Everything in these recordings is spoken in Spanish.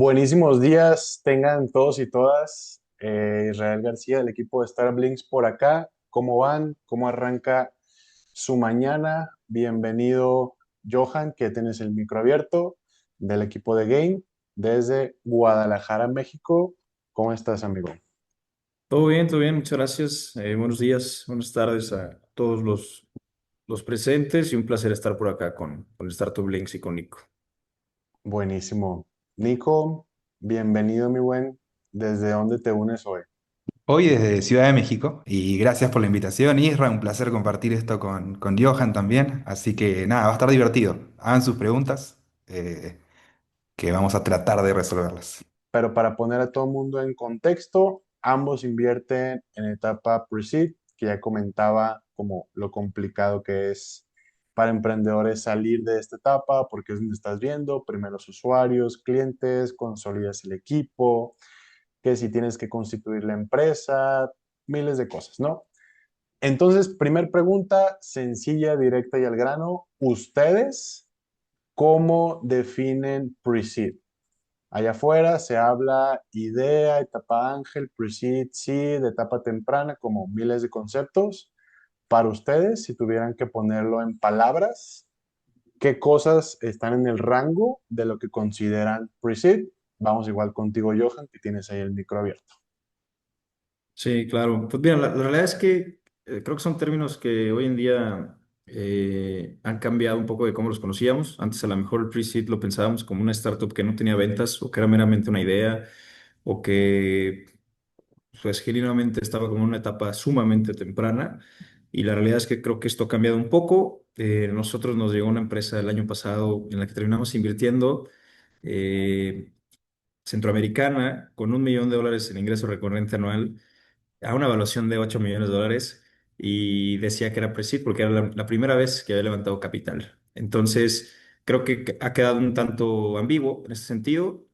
Buenísimos días, tengan todos y todas. Israel García del equipo de Starblinks por acá. ¿Cómo van? ¿Cómo arranca su mañana? Bienvenido, Johan, que tienes el micro abierto del equipo de Game desde Guadalajara, México. ¿Cómo estás, amigo? Todo bien, muchas gracias. Buenos días, buenas tardes a todos los presentes y un placer estar por acá con Startup Links y con Nico. Buenísimo. Nico, bienvenido, mi buen. ¿Desde dónde te unes hoy? Hoy desde Ciudad de México y gracias por la invitación, Isra, un placer compartir esto con Johan también, así que nada, va a estar divertido. Hagan sus preguntas que vamos a tratar de resolverlas. Pero para poner a todo el mundo en contexto, ambos invierten en etapa pre-seed, que ya comentaba como lo complicado que es para emprendedores salir de esta etapa, porque es donde estás viendo primeros usuarios, clientes, consolidas el equipo, que si tienes que constituir la empresa, miles de cosas, ¿no? Entonces, primer pregunta, sencilla, directa y al grano. ¿Ustedes cómo definen pre-seed? Allá afuera se habla idea, etapa ángel, pre-seed, seed, etapa temprana, como miles de conceptos. Para ustedes, si tuvieran que ponerlo en palabras, ¿qué cosas están en el rango de lo que consideran pre-seed? Vamos igual contigo, Johan, que tienes ahí el micro abierto. Sí, claro. Pues bien, la realidad es que creo que son términos que hoy en día han cambiado un poco de cómo los conocíamos. Antes a lo mejor el pre-seed lo pensábamos como una startup que no tenía ventas o que era meramente una idea o que pues genuinamente estaba como en una etapa sumamente temprana y la realidad es que creo que esto ha cambiado un poco. Nosotros nos llegó una empresa el año pasado en la que terminamos invirtiendo eh, centroamericana con $1 millón en ingreso recurrente anual a una evaluación de $8 millones y decía que era pre-seed porque era la primera vez que había levantado capital. Entonces, creo que ha quedado un tanto ambiguo en ese sentido,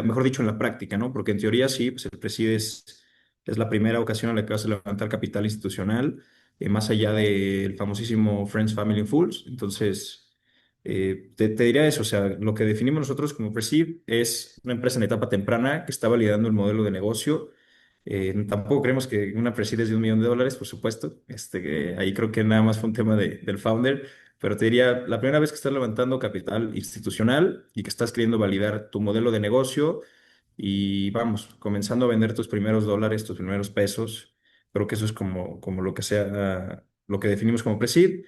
mejor dicho, en la práctica, ¿no? Porque en teoría sí, pues el pre-seed es la primera ocasión en la que vas a levantar capital institucional, más allá del famosísimo Friends, Family and Fools. Entonces, te diría eso, o sea, lo que definimos nosotros como pre-seed es una empresa en etapa temprana que está validando el modelo de negocio. Tampoco creemos que una pre-seed es de $1 millón, por supuesto. Que ahí creo que nada más fue un tema del founder. Pero te diría, la primera vez que estás levantando capital institucional y que estás queriendo validar tu modelo de negocio y vamos, comenzando a vender tus primeros dólares, tus primeros pesos, creo que eso es como lo que sea, lo que definimos como pre-seed.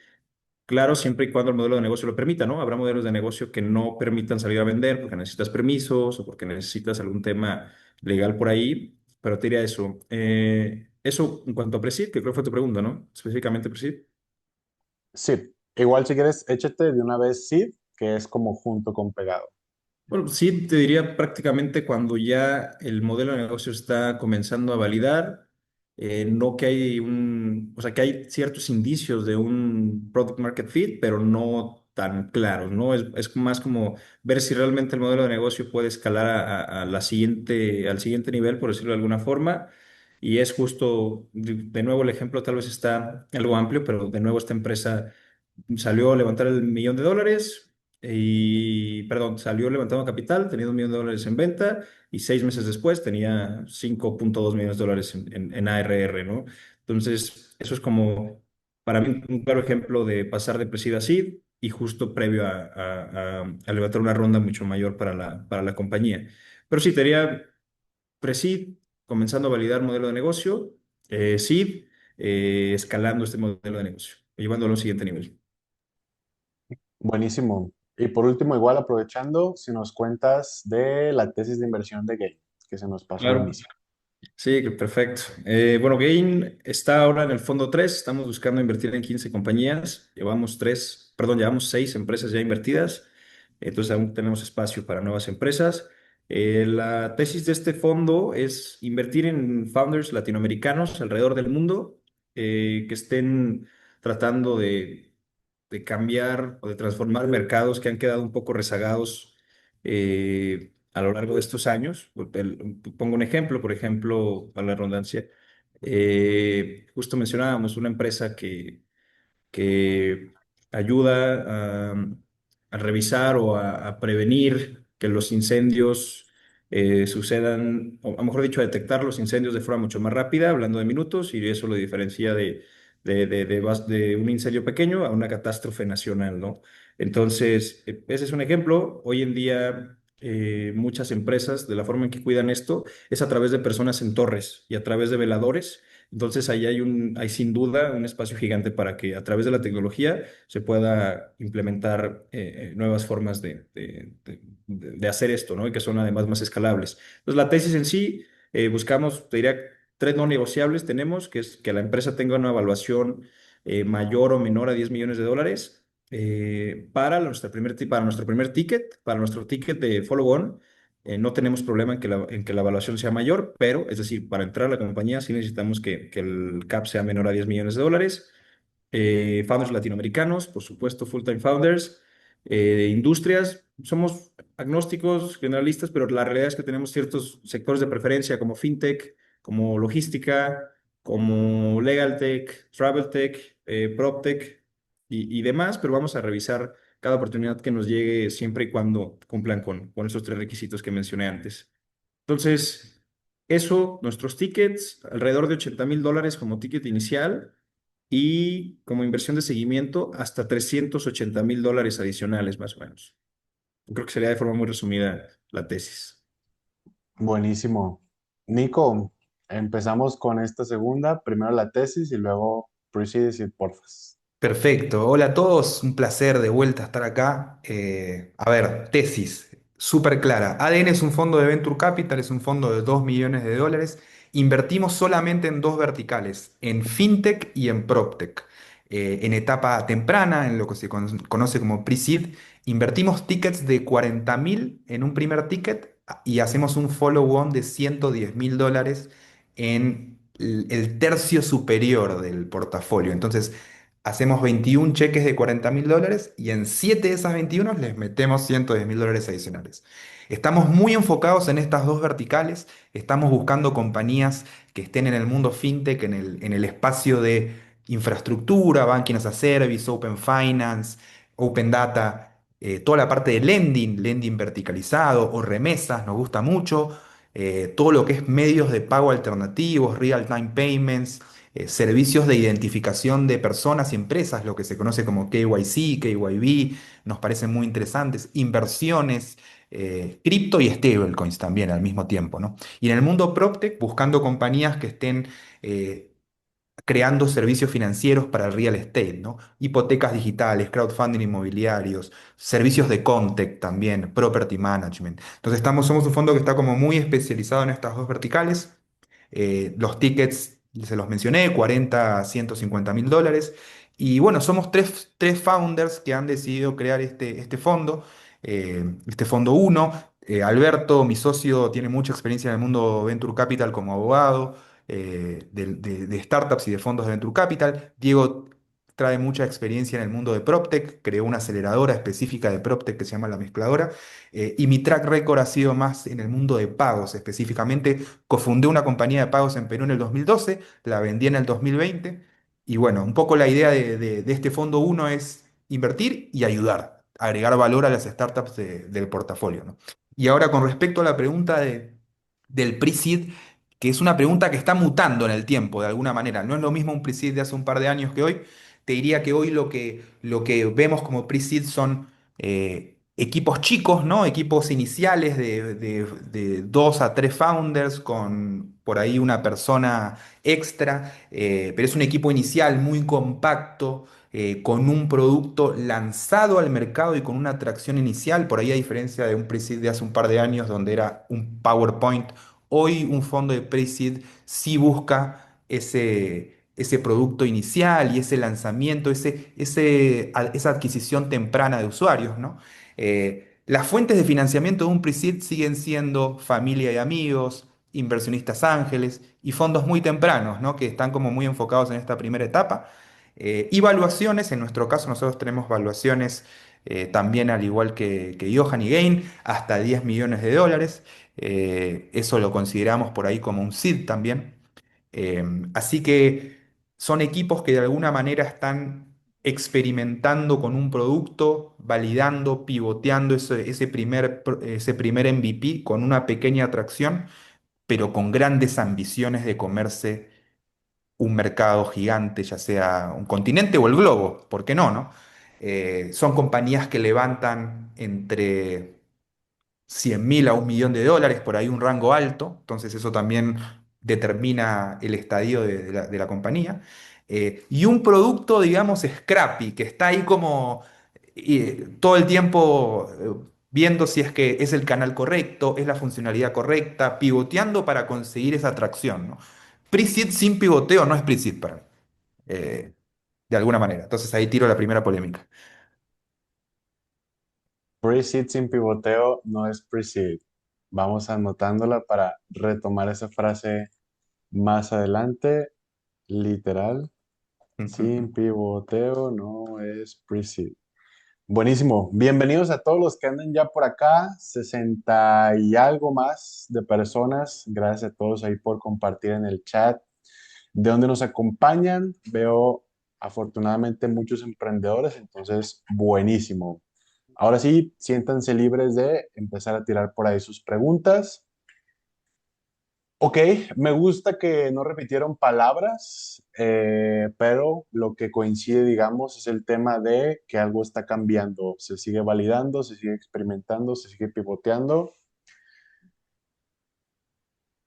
Claro, siempre y cuando el modelo de negocio lo permita, ¿no? Habrá modelos de negocio que no permitan salir a vender porque necesitas permisos o porque necesitas algún tema legal por ahí, pero te diría eso. Eso en cuanto a Presid, que creo que fue tu pregunta, ¿no? Específicamente Presid. Sí, igual si quieres, échate de una vez seed, que es como junto con pegado. Bueno, sí, te diría prácticamente cuando ya el modelo de negocio está comenzando a validar, no que hay o sea, que hay ciertos indicios de un product market fit, pero no tan claros, ¿no? Es más como ver si realmente el modelo de negocio puede escalar a al siguiente nivel, por decirlo de alguna forma. Y es justo, de nuevo, el ejemplo tal vez está algo amplio, pero de nuevo esta empresa salió a levantar el $1 millón y, perdón, salió levantando capital, tenía $1 millón en venta y 6 meses después tenía $5.2 millones en ARR, ¿no? Entonces, eso es como, para mí, un claro ejemplo de pasar de pre-seed a seed y justo previo a levantar una ronda mucho mayor para la compañía. Pero sí, te diría pre-seed, comenzando a validar modelo de negocio, seed, escalando este modelo de negocio, llevándolo a un siguiente nivel. Buenísimo. Y por último, igual aprovechando, si nos cuentas de la tesis de inversión de Game, que se nos pasó al Claro. inicio. Sí, que perfecto. Bueno, Gain está ahora en el fondo 3. Estamos buscando invertir en 15 compañías. Llevamos 6 empresas ya invertidas, entonces aún tenemos espacio para nuevas empresas. La tesis de este fondo es invertir en founders latinoamericanos alrededor del mundo que estén tratando de cambiar o de transformar mercados que han quedado un poco rezagados a lo largo de estos años. Pongo un ejemplo, por ejemplo, para la redundancia, justo mencionábamos una empresa que ayuda a revisar o a prevenir que los incendios sucedan, o mejor dicho, detectar los incendios de forma mucho más rápida, hablando de minutos, y eso lo diferencia de un incendio pequeño a una catástrofe nacional, ¿no? Entonces, ese es un ejemplo. Hoy en día, muchas empresas, de la forma en que cuidan esto, es a través de personas en torres y a través de veladores. Entonces, ahí hay sin duda un espacio gigante para que a través de la tecnología se pueda implementar nuevas formas de hacer esto, ¿no? Y que son además más escalables. Entonces, la tesis en sí, buscamos, te diría, tres no negociables tenemos, que es que la empresa tenga una evaluación mayor o menor a 10 millones de dólares para nuestro primer ticket, para nuestro ticket de follow-on. No tenemos problema en que la evaluación sea mayor, pero es decir, para entrar a la compañía sí necesitamos que el cap sea menor a 10 millones de dólares. Founders latinoamericanos, por supuesto, full-time founders. Industrias, somos agnósticos, generalistas, pero la realidad es que tenemos ciertos sectores de preferencia como fintech, como logística, como legal tech, travel tech, proptech y demás, pero vamos a revisar cada oportunidad que nos llegue siempre y cuando cumplan con esos tres requisitos que mencioné antes. Entonces, eso, nuestros tickets, alrededor de $80,000 como ticket inicial y como inversión de seguimiento hasta $380,000 adicionales más o menos. Creo que sería de forma muy resumida la tesis. Buenísimo. Nico, empezamos con esta segunda, primero la tesis y luego pre-seed y porfas. Perfecto. Hola a todos, un placer de vuelta estar acá. A ver, tesis, súper clara. ADN es un fondo de Venture Capital, es un fondo de 2 millones de dólares. Invertimos solamente en dos verticales, en FinTech y en PropTech. En etapa temprana, en lo que se conoce como pre-seed, invertimos tickets de 40.000 en un primer ticket y hacemos un follow-on de 110.000 dólares en el tercio superior del portafolio. Entonces, hacemos 21 cheques de 40.000 dólares y en 7 de esas 21 les metemos 110.000 dólares adicionales. Estamos muy enfocados en estas dos verticales, estamos buscando compañías que estén en el mundo fintech, en el espacio de infraestructura, banking as a service, open finance, open data, toda la parte de lending, lending verticalizado o remesas, nos gusta mucho, todo lo que es medios de pago alternativos, real-time payments, servicios de identificación de personas y empresas, lo que se conoce como KYC, KYB, nos parecen muy interesantes, inversiones, cripto y stablecoins también al mismo tiempo, ¿no? Y en el mundo PropTech, buscando compañías que estén creando servicios financieros para el real estate, ¿no? Hipotecas digitales, crowdfunding inmobiliarios, servicios de Contech también, property management. Entonces somos un fondo que está como muy especializado en estas dos verticales. Los tickets, se los mencioné, 40 a 150.000 dólares. Y bueno, somos tres founders que han decidido crear este fondo uno. Alberto, mi socio, tiene mucha experiencia en el mundo Venture Capital como abogado, de startups y de fondos de Venture Capital. Diego trae mucha experiencia en el mundo de PropTech, creó una aceleradora específica de PropTech que se llama La Mezcladora. Y mi track record ha sido más en el mundo de pagos, específicamente cofundé una compañía de pagos en Perú en el 2012, la vendí en el 2020 y bueno, un poco la idea de este fondo uno es invertir y ayudar, agregar valor a las startups del portafolio, ¿no? Y ahora con respecto a la pregunta del pre-seed, que es una pregunta que está mutando en el tiempo de alguna manera, no es lo mismo un pre-seed de hace un par de años que hoy, te diría que hoy lo que vemos como pre-seed son equipos chicos, ¿no? Equipos iniciales de 2 a 3 founders con por ahí una persona extra, pero es un equipo inicial muy compacto, con un producto lanzado al mercado y con una atracción inicial, por ahí a diferencia de un pre-seed de hace un par de años donde era un PowerPoint, hoy un fondo de pre-seed sí busca ese producto inicial y ese lanzamiento, esa adquisición temprana de usuarios, ¿no? Las fuentes de financiamiento de un pre-seed siguen siendo familia y amigos, inversionistas ángeles y fondos muy tempranos, ¿no? Que están como muy enfocados en esta primera etapa. Y valuaciones, en nuestro caso nosotros tenemos valuaciones también al igual que Johan y Gain, hasta 10 millones de dólares. Eso lo consideramos por ahí como un seed también. Así que son equipos que de alguna manera están experimentando con un producto, validando, pivoteando ese primer MVP con una pequeña atracción, pero con grandes ambiciones de comerse un mercado gigante, ya sea un continente o el globo, ¿por qué no, no? Son compañías que levantan entre 100.000 a 1 millón de dólares, por ahí un rango alto, entonces eso también determina el estadio de la compañía. Y un producto, digamos, scrappy, que está ahí como todo el tiempo viendo si es que es el canal correcto, es la funcionalidad correcta, pivoteando para conseguir esa atracción, ¿no? Pre-seed sin pivoteo no es pre-seed para mí, eh, de alguna manera. Entonces ahí tiro la primera polémica. Pre-seed sin pivoteo no es pre-seed. Vamos anotándola para retomar esa frase más adelante. Literal, sin pivoteo no es pre-seed. Buenísimo. Bienvenidos a todos los que andan ya por acá. 60 y algo más de personas. Gracias a todos ahí por compartir en el chat. De donde nos acompañan, veo afortunadamente muchos emprendedores, entonces buenísimo. Ahora sí, siéntanse libres de empezar a tirar por ahí sus preguntas. Ok, me gusta que no repitieron palabras, pero lo que coincide, digamos, es el tema de que algo está cambiando, se sigue validando, se sigue experimentando, se sigue pivoteando.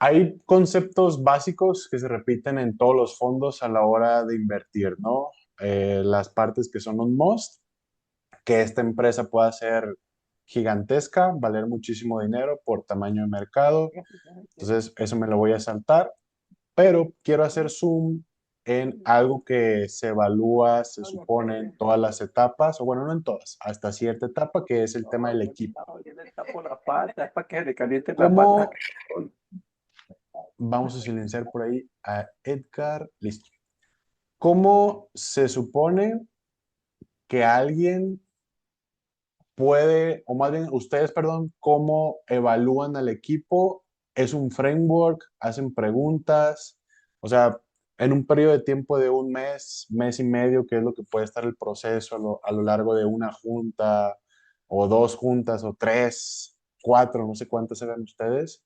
Hay conceptos básicos que se repiten en todos los fondos a la hora de invertir, ¿no? Las partes que son un must, que esta empresa pueda ser gigantesca, valer muchísimo dinero por tamaño de mercado. Entonces, eso me lo voy a saltar, pero quiero hacer zoom en algo que se evalúa, se supone, en todas las etapas, o bueno, no en todas, hasta cierta etapa, que es el tema del equipo. ¿Cómo vamos a silenciar por ahí a Edgar? Listo. ¿Cómo se supone que alguien puede, o más bien ustedes, perdón, cómo evalúan al equipo? ¿Es un framework? ¿Hacen preguntas? O sea, en un periodo de tiempo de un mes, mes y medio, que es lo que puede estar el proceso a lo largo de una junta, o dos juntas, o tres, cuatro, no sé cuántas hagan ustedes.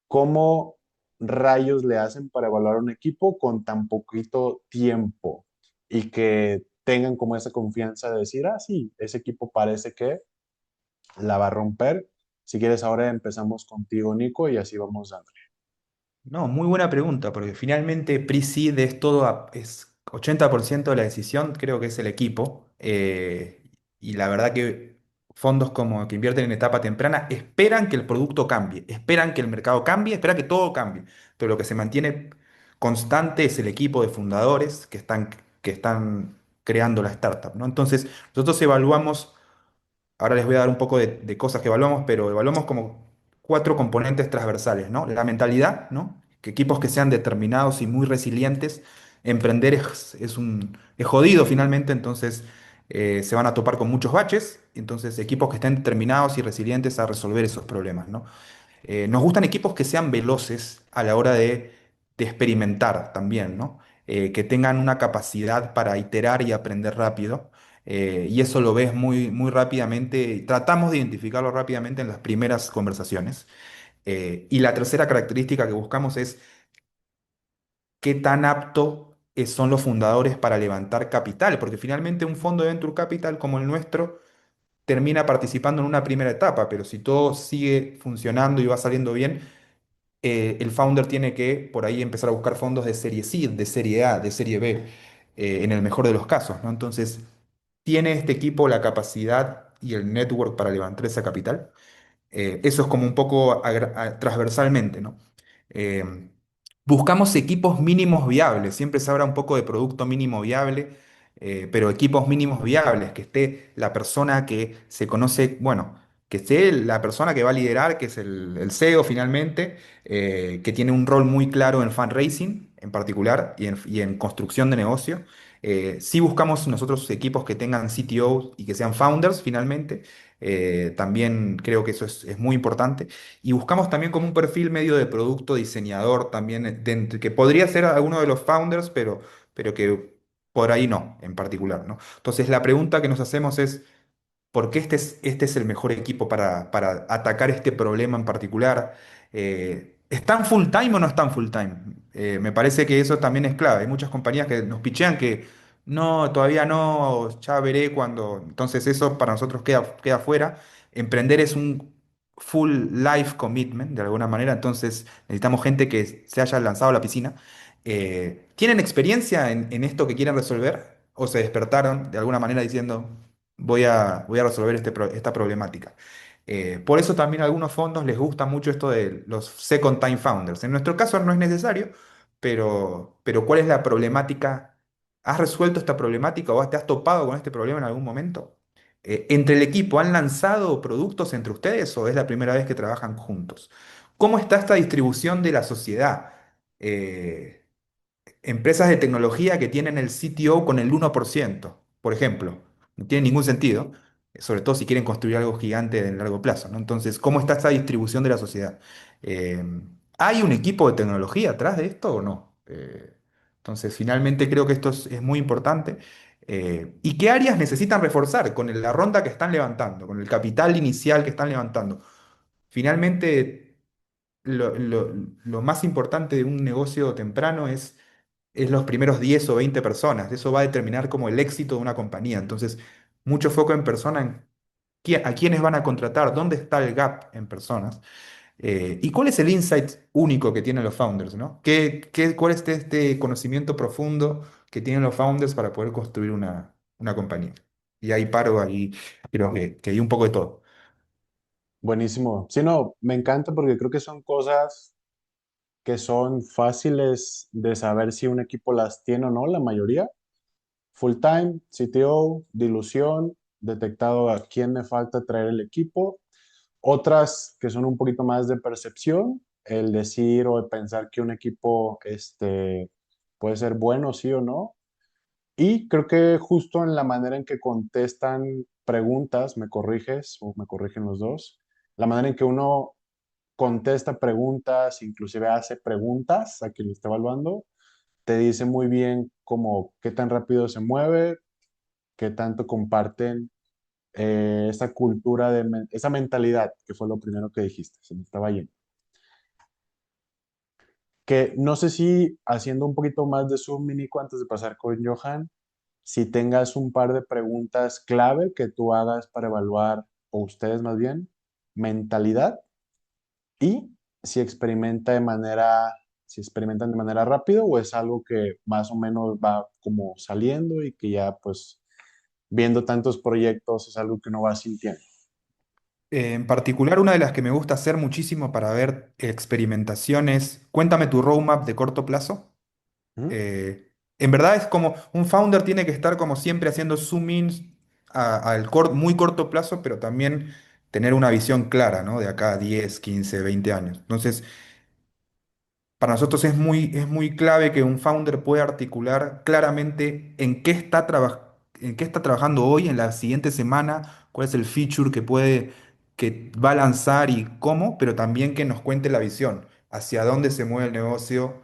¿Cómo rayos le hacen para evaluar un equipo con tan poquito tiempo y que tengan como esa confianza de decir, ah, sí, ese equipo parece que la va a romper? Si quieres, ahora empezamos contigo, Nico, y así vamos dándole. No, muy buena pregunta, porque finalmente pre-seed es todo, es 80% de la decisión, creo que es el equipo. Y la verdad que fondos como que invierten en etapa temprana esperan que el producto cambie, esperan que el mercado cambie, esperan que todo cambie. Pero lo que se mantiene constante es el equipo de fundadores que están creando la startup, ¿no? Entonces, nosotros evaluamos. Ahora les voy a dar un poco de cosas que evaluamos, pero evaluamos como cuatro componentes transversales, ¿no? La mentalidad, ¿no? Que equipos que sean determinados y muy resilientes. Emprender es jodido finalmente, entonces se van a topar con muchos baches. Entonces, equipos que estén determinados y resilientes a resolver esos problemas, ¿no? Nos gustan equipos que sean veloces a la hora de experimentar también, ¿no? Que tengan una capacidad para iterar y aprender rápido. Y eso lo ves muy, muy rápidamente. Tratamos de identificarlo rápidamente en las primeras conversaciones. Y la tercera característica que buscamos es qué tan apto son los fundadores para levantar capital, porque finalmente un fondo de venture capital como el nuestro termina participando en una primera etapa, pero si todo sigue funcionando y va saliendo bien, el founder tiene que por ahí empezar a buscar fondos de serie C, de serie A, de serie B, en el mejor de los casos, ¿no? Entonces, ¿tiene este equipo la capacidad y el network para levantar esa capital? Eso es como un poco transversalmente, ¿no? Eh, Buscamos equipos mínimos viables, siempre se habla un poco de producto mínimo viable, pero equipos mínimos viables, que esté la persona que se conoce, bueno, que esté la persona que va a liderar, que es el CEO finalmente, que tiene un rol muy claro en fundraising en particular y en construcción de negocio. Sí buscamos nosotros equipos que tengan CTOs y que sean founders finalmente. También creo que eso es muy importante. Y buscamos también como un perfil medio de producto diseñador también, que podría ser alguno de los founders, pero que por ahí no, en particular, ¿no? Entonces la pregunta que nos hacemos es, ¿por qué este es el mejor equipo para atacar este problema en particular? ¿Están full time o no están full time? Me parece que eso también es clave. Hay muchas compañías que nos pichean que no, todavía no, ya veré cuando. Entonces eso para nosotros queda fuera. Emprender es un full life commitment, de alguna manera. Entonces necesitamos gente que se haya lanzado a la piscina. ¿Tienen experiencia en esto que quieren resolver? ¿O se despertaron de alguna manera diciendo, voy a resolver esta problemática? Por eso también a algunos fondos les gusta mucho esto de los second time founders. En nuestro caso no es necesario, pero ¿cuál es la problemática? ¿Has resuelto esta problemática o te has topado con este problema en algún momento? ¿Entre el equipo han lanzado productos entre ustedes o es la primera vez que trabajan juntos? ¿Cómo está esta distribución de la sociedad? Eh, Empresas de tecnología que tienen el CTO con el 1%, por ejemplo. No tiene ningún sentido, sobre todo si quieren construir algo gigante en largo plazo, ¿no? Entonces, ¿cómo está esa distribución de la sociedad? Eh, ¿Hay un equipo de tecnología atrás de esto o no? Entonces, finalmente creo que esto es muy importante. ¿Y qué áreas necesitan reforzar con la ronda que están levantando, con el capital inicial que están levantando? Finalmente, lo más importante de un negocio temprano es los primeros 10 o 20 personas. Eso va a determinar como el éxito de una compañía. Entonces, mucho foco en persona, en a quiénes van a contratar, dónde está el gap en personas, y cuál es el insight único que tienen los founders, ¿no? Cuál es este conocimiento profundo que tienen los founders para poder construir una compañía? Y ahí paro, ahí creo que hay un poco de todo. Buenísimo. Sí, no, me encanta porque creo que son cosas que son fáciles de saber si un equipo las tiene o no, la mayoría. Full time, CTO, dilución, detectado a quién me falta traer el equipo. Otras que son un poquito más de percepción, el decir o el pensar que un equipo puede ser bueno, sí o no. Y creo que justo en la manera en que contestan preguntas, me corriges o me corrigen los dos, la manera en que uno contesta preguntas, inclusive hace preguntas a quien lo está evaluando, te dice muy bien como qué tan rápido se mueve, qué tanto comparten esa cultura esa mentalidad, que fue lo primero que dijiste, se me estaba yendo. Que no sé si haciendo un poquito más de zoom, Nico, antes de pasar con Johan, si tengas un par de preguntas clave que tú hagas para evaluar, o ustedes más bien, mentalidad y si experimentan de manera rápido o es algo que más o menos va como saliendo y que ya pues viendo tantos proyectos es algo que uno va sintiendo. En particular, una de las que me gusta hacer muchísimo para ver experimentaciones, cuéntame tu roadmap de corto plazo. Ujú. En verdad es como un founder tiene que estar como siempre haciendo zoom ins muy corto plazo, pero también tener una visión clara, ¿no? De acá a 10, 15, 20 años. Entonces, para nosotros es muy clave que un founder pueda articular claramente en qué está trabajando hoy, en la siguiente semana, cuál es el feature que va a lanzar y cómo, pero también que nos cuente la visión, hacia dónde se mueve el negocio,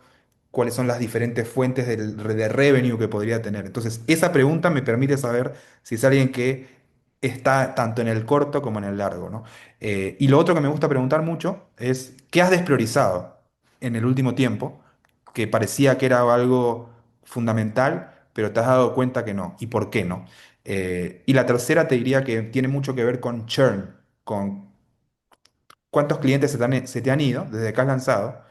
cuáles son las diferentes fuentes de revenue que podría tener. Entonces, esa pregunta me permite saber si es alguien que está tanto en el corto como en el largo, ¿no? Y lo otro que me gusta preguntar mucho es, ¿qué has despriorizado en el último tiempo que parecía que era algo fundamental, pero te has dado cuenta que no? ¿Y por qué no? Y la tercera te diría que tiene mucho que ver con churn, con cuántos clientes se te han ido desde que has lanzado.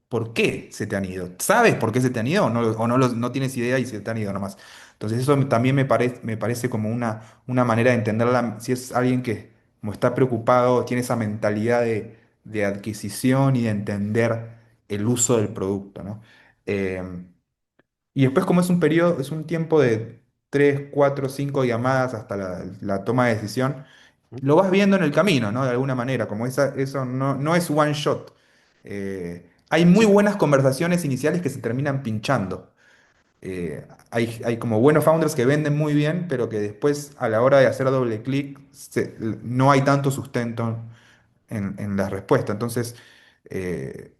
¿Por qué se te han ido? ¿Sabes por qué se te han ido o no tienes idea y se te han ido nomás? Entonces eso también me parece como una manera de entenderla, si es alguien que como está preocupado, tiene esa mentalidad de adquisición y de entender el uso del producto, ¿no? Eh, y después como es un periodo, es un tiempo de 3, 4, 5 llamadas hasta la toma de decisión, lo vas viendo en el camino, ¿no? De alguna manera, como eso no es one shot. Hay muy Sí, buenas conversaciones iniciales que se terminan pinchando. Hay como buenos founders que venden muy bien, pero que después a la hora de hacer doble clic no hay tanto sustento en la respuesta. Entonces, eh,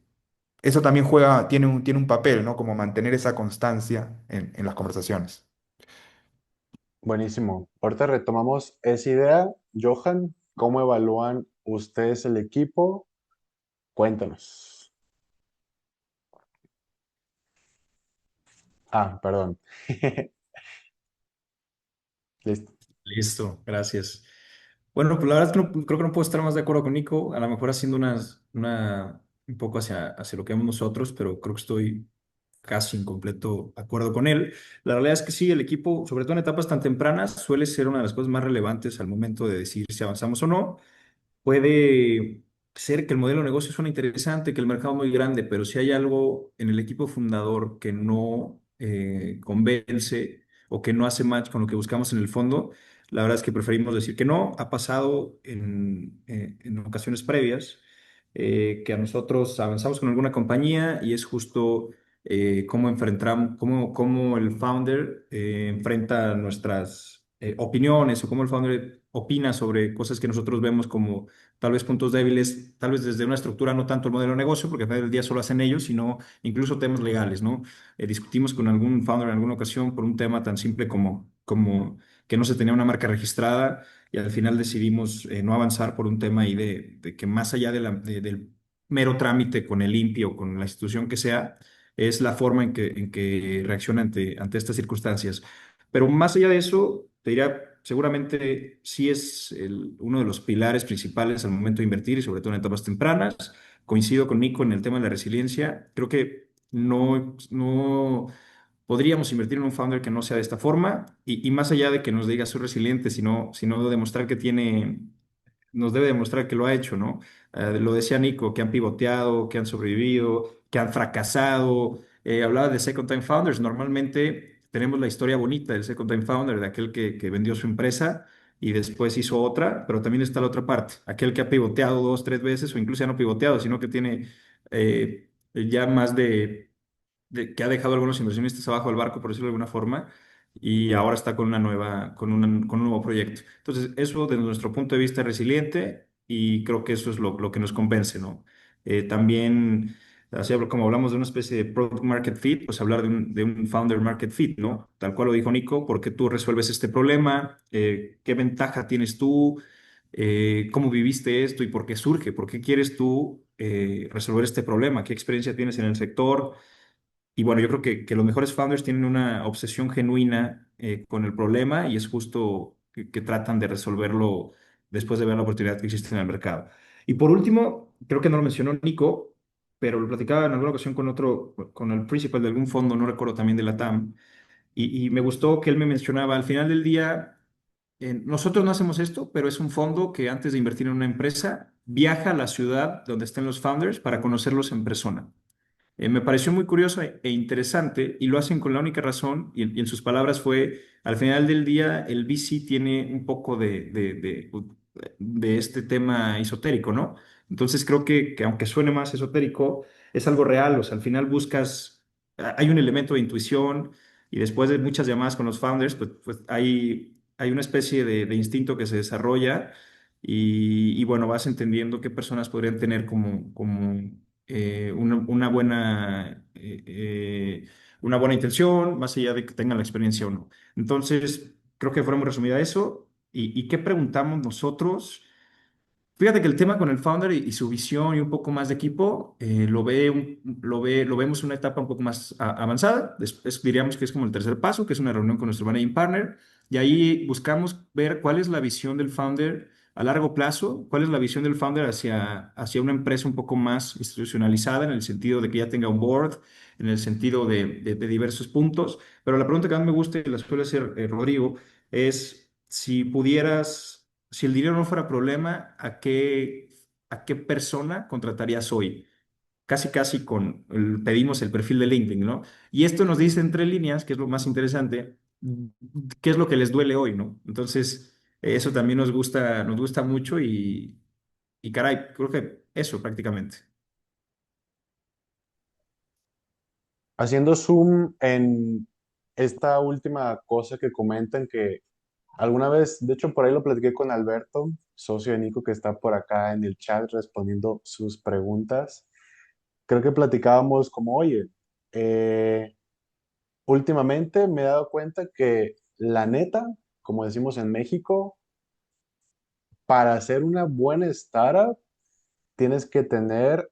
eso también tiene un papel, ¿no? Como mantener esa constancia en las conversaciones. Buenísimo. Ahorita retomamos esa idea. Johan, ¿cómo evalúan ustedes el equipo? Cuéntanos. Ah, perdón. Listo. Listo, gracias. Bueno, pues la verdad es que creo que no puedo estar más de acuerdo con Nico, a lo mejor haciendo un poco hacia lo que vemos nosotros, pero creo que estoy casi en completo acuerdo con él. La realidad es que sí, el equipo, sobre todo en etapas tan tempranas, suele ser una de las cosas más relevantes al momento de decir si avanzamos o no. Puede ser que el modelo de negocio suena interesante, que el mercado es muy grande, pero si hay algo en el equipo fundador que no convence o que no hace match con lo que buscamos en el fondo, la verdad es que preferimos decir que no. Ha pasado en ocasiones previas que a nosotros avanzamos con alguna compañía y es justo cómo enfrentamos, cómo el founder enfrenta nuestras opiniones o cómo el founder opina sobre cosas que nosotros vemos como tal vez puntos débiles, tal vez desde una estructura, no tanto el modelo de negocio, porque al final del día solo hacen ellos, sino incluso temas legales, ¿no? Discutimos con algún founder en alguna ocasión por un tema tan simple como que no se tenía una marca registrada y al final decidimos no avanzar por un tema ahí de que más allá del mero trámite con el INPI o con la institución que sea, es la forma en que reacciona ante estas circunstancias. Pero más allá de eso, te diría, seguramente sí es uno de los pilares principales al momento de invertir y sobre todo en etapas tempranas. Coincido con Nico en el tema de la resiliencia. Creo que no podríamos invertir en un founder que no sea de esta forma y más allá de que nos diga soy resiliente, sino demostrar que nos debe demostrar que lo ha hecho, ¿no? Lo decía Nico, que han pivoteado, que han sobrevivido, que han fracasado. Hablaba de Second Time Founders. Normalmente tenemos la historia bonita del Second Time Founder, de aquel que vendió su empresa y después hizo otra, pero también está la otra parte, aquel que ha pivoteado dos, tres veces o incluso ya no pivoteado, sino que tiene ya más que ha dejado algunos inversionistas abajo del barco, por decirlo de alguna forma, y ahora está con con un nuevo proyecto. Entonces, eso desde nuestro punto de vista es resiliente y creo que eso es lo que nos convence, ¿no? También, así como hablamos de una especie de product market fit, pues hablar de un founder market fit, ¿no? Tal cual lo dijo Nico, ¿por qué tú resuelves este problema? ¿Qué ventaja tienes tú? ¿Cómo viviste esto y por qué surge? ¿Por qué quieres tú resolver este problema? ¿Qué experiencia tienes en el sector? Y bueno, yo creo que los mejores founders tienen una obsesión genuina con el problema y es justo que tratan de resolverlo después de ver la oportunidad que existe en el mercado. Y por último, creo que no lo mencionó Nico, pero lo platicaba en alguna ocasión con el principal de algún fondo, no recuerdo también de la TAM, y me gustó que él me mencionaba, al final del día, nosotros no hacemos esto, pero es un fondo que antes de invertir en una empresa, viaja a la ciudad donde estén los founders para conocerlos en persona. Me pareció muy curioso e interesante y lo hacen con la única razón, y en sus palabras fue, al final del día el VC tiene un poco de este tema esotérico, ¿no? Entonces creo que aunque suene más esotérico, es algo real, o sea, al final hay un elemento de intuición y después de muchas llamadas con los founders, pues hay una especie de instinto que se desarrolla y bueno, vas entendiendo qué personas podrían tener una buena intención, más allá de que tengan la experiencia o no. Entonces, creo que fuera muy resumida eso. ¿Y qué preguntamos nosotros? Fíjate que el tema con el founder y su visión y un poco más de equipo, lo vemos en una etapa un poco más avanzada. Después diríamos que es como el tercer paso, que es una reunión con nuestro managing partner. Y ahí buscamos ver cuál es la visión del founder a largo plazo, cuál es la visión del founder hacia una empresa un poco más institucionalizada, en el sentido de que ya tenga un board, en el sentido de diversos puntos. Pero la pregunta que a mí me gusta y la suele hacer Rodrigo es si el dinero no fuera problema, ¿a qué persona contratarías hoy? Casi, casi pedimos el perfil de LinkedIn, ¿no? Y esto nos dice entre líneas, que es lo más interesante, qué es lo que les duele hoy, ¿no? Entonces, eso también nos gusta mucho y caray, creo que eso prácticamente. Haciendo zoom en esta última cosa que comentan que alguna vez, de hecho por ahí lo platiqué con Alberto, socio de Nico que está por acá en el chat respondiendo sus preguntas. Creo que platicábamos como, oye, últimamente me he dado cuenta que la neta como decimos en México, para hacer una buena startup tienes que tener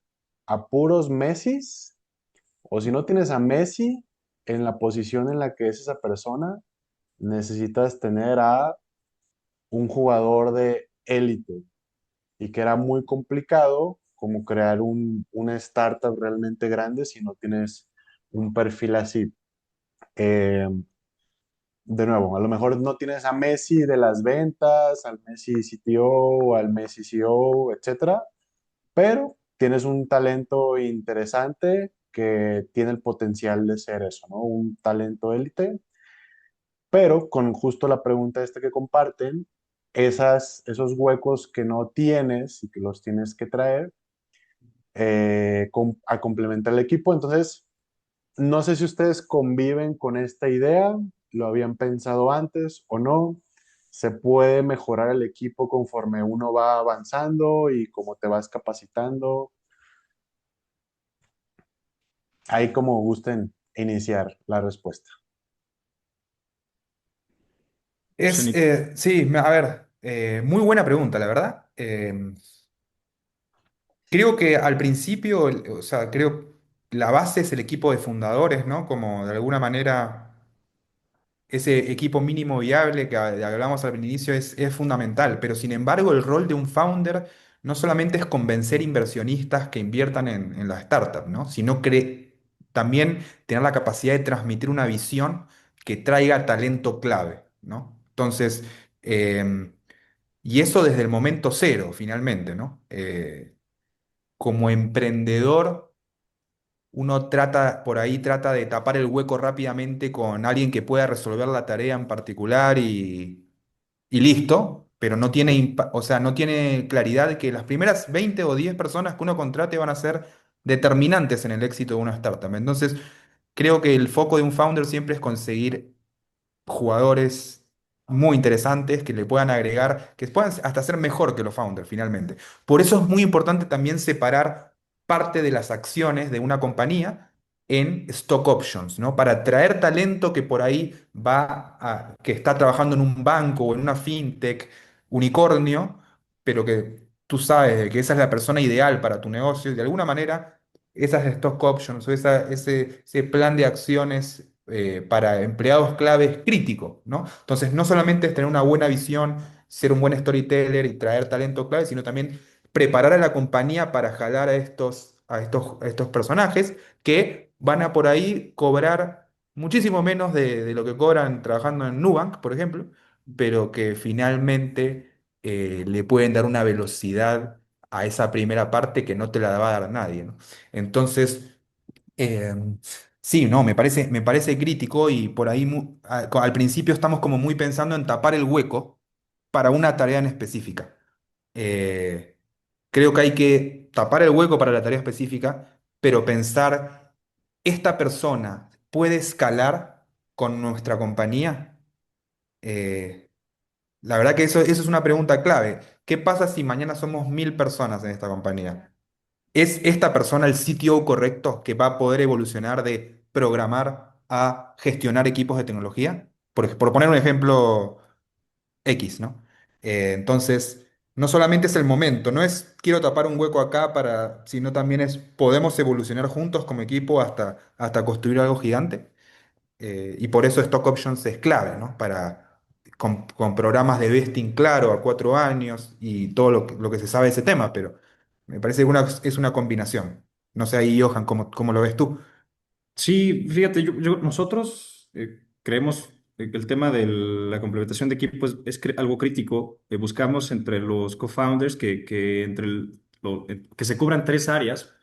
a puros Messis, o si no tienes a Messi en la posición en la que es esa persona, necesitas tener a un jugador de élite y que era muy complicado como crear una startup realmente grande si no tienes un perfil así. Eh, de nuevo, a lo mejor no tienes a Messi de las ventas, al Messi CTO, al Messi CEO, etcétera, pero tienes un talento interesante que tiene el potencial de ser eso, ¿no? Un talento élite, pero con justo la pregunta esta que comparten, esos huecos que no tienes y que los tienes que traer a complementar el equipo. Entonces, no sé si ustedes conviven con esta idea, lo habían pensado antes o no. Se puede mejorar el equipo conforme uno va avanzando y como te vas capacitando. Ahí como gusten iniciar la respuesta. No sé, Es, Nico. sí, a ver, muy buena pregunta, la verdad. Creo que al principio, o sea, creo la base es el equipo de fundadores, ¿no? Como de alguna manera ese equipo mínimo viable que hablamos al inicio es fundamental, pero sin embargo el rol de un founder no solamente es convencer inversionistas que inviertan en la startup, ¿no? Sino también tener la capacidad de transmitir una visión que traiga talento clave, ¿no? Entonces, y eso desde el momento cero, finalmente, ¿no? Como emprendedor uno trata, por ahí trata de tapar el hueco rápidamente con alguien que pueda resolver la tarea en particular y listo, pero no tiene, o sea, no tiene claridad de que las primeras 20 o 10 personas que uno contrate van a ser determinantes en el éxito de una startup. Entonces, creo que el foco de un founder siempre es conseguir jugadores muy interesantes que le puedan agregar, que puedan hasta ser mejor que los founders finalmente. Por eso es muy importante también separar parte de las acciones de una compañía en stock options, ¿no? Para atraer talento que por ahí que está trabajando en un banco o en una fintech, unicornio, pero que tú sabes de que esa es la persona ideal para tu negocio y de alguna manera esas stock options o ese plan de acciones para empleados clave es crítico, ¿no? Entonces, no solamente es tener una buena visión, ser un buen storyteller y traer talento clave, sino también preparar a la compañía para jalar a estos personajes que van a por ahí cobrar muchísimo menos de lo que cobran trabajando en Nubank, por ejemplo, pero que finalmente le pueden dar una velocidad a esa primera parte que no te la va a dar nadie, ¿no? Entonces, eh, sí, no, me parece crítico y por ahí al principio estamos como muy pensando en tapar el hueco para una tarea en específica. Eh, Creo que hay que tapar el hueco para la tarea específica, pero pensar, ¿esta persona puede escalar con nuestra compañía? Eh, la verdad que eso es una pregunta clave. ¿Qué pasa si mañana somos 1000 personas en esta compañía? ¿Es esta persona el CTO correcto que va a poder evolucionar de programar a gestionar equipos de tecnología? Por poner un ejemplo X, ¿no? Entonces, no solamente es el momento, no es quiero tapar un hueco acá sino también es podemos evolucionar juntos como equipo hasta construir algo gigante. Y por eso Stock Options es clave, ¿no? Con programas de vesting claro a 4 años y todo lo que se sabe de ese tema, pero me parece que es una combinación. No sé ahí, Johan, ¿cómo lo ves tú? Sí, fíjate, nosotros creemos que el tema de la complementación de equipos es algo crítico. Buscamos entre los co-founders que se cubran tres áreas,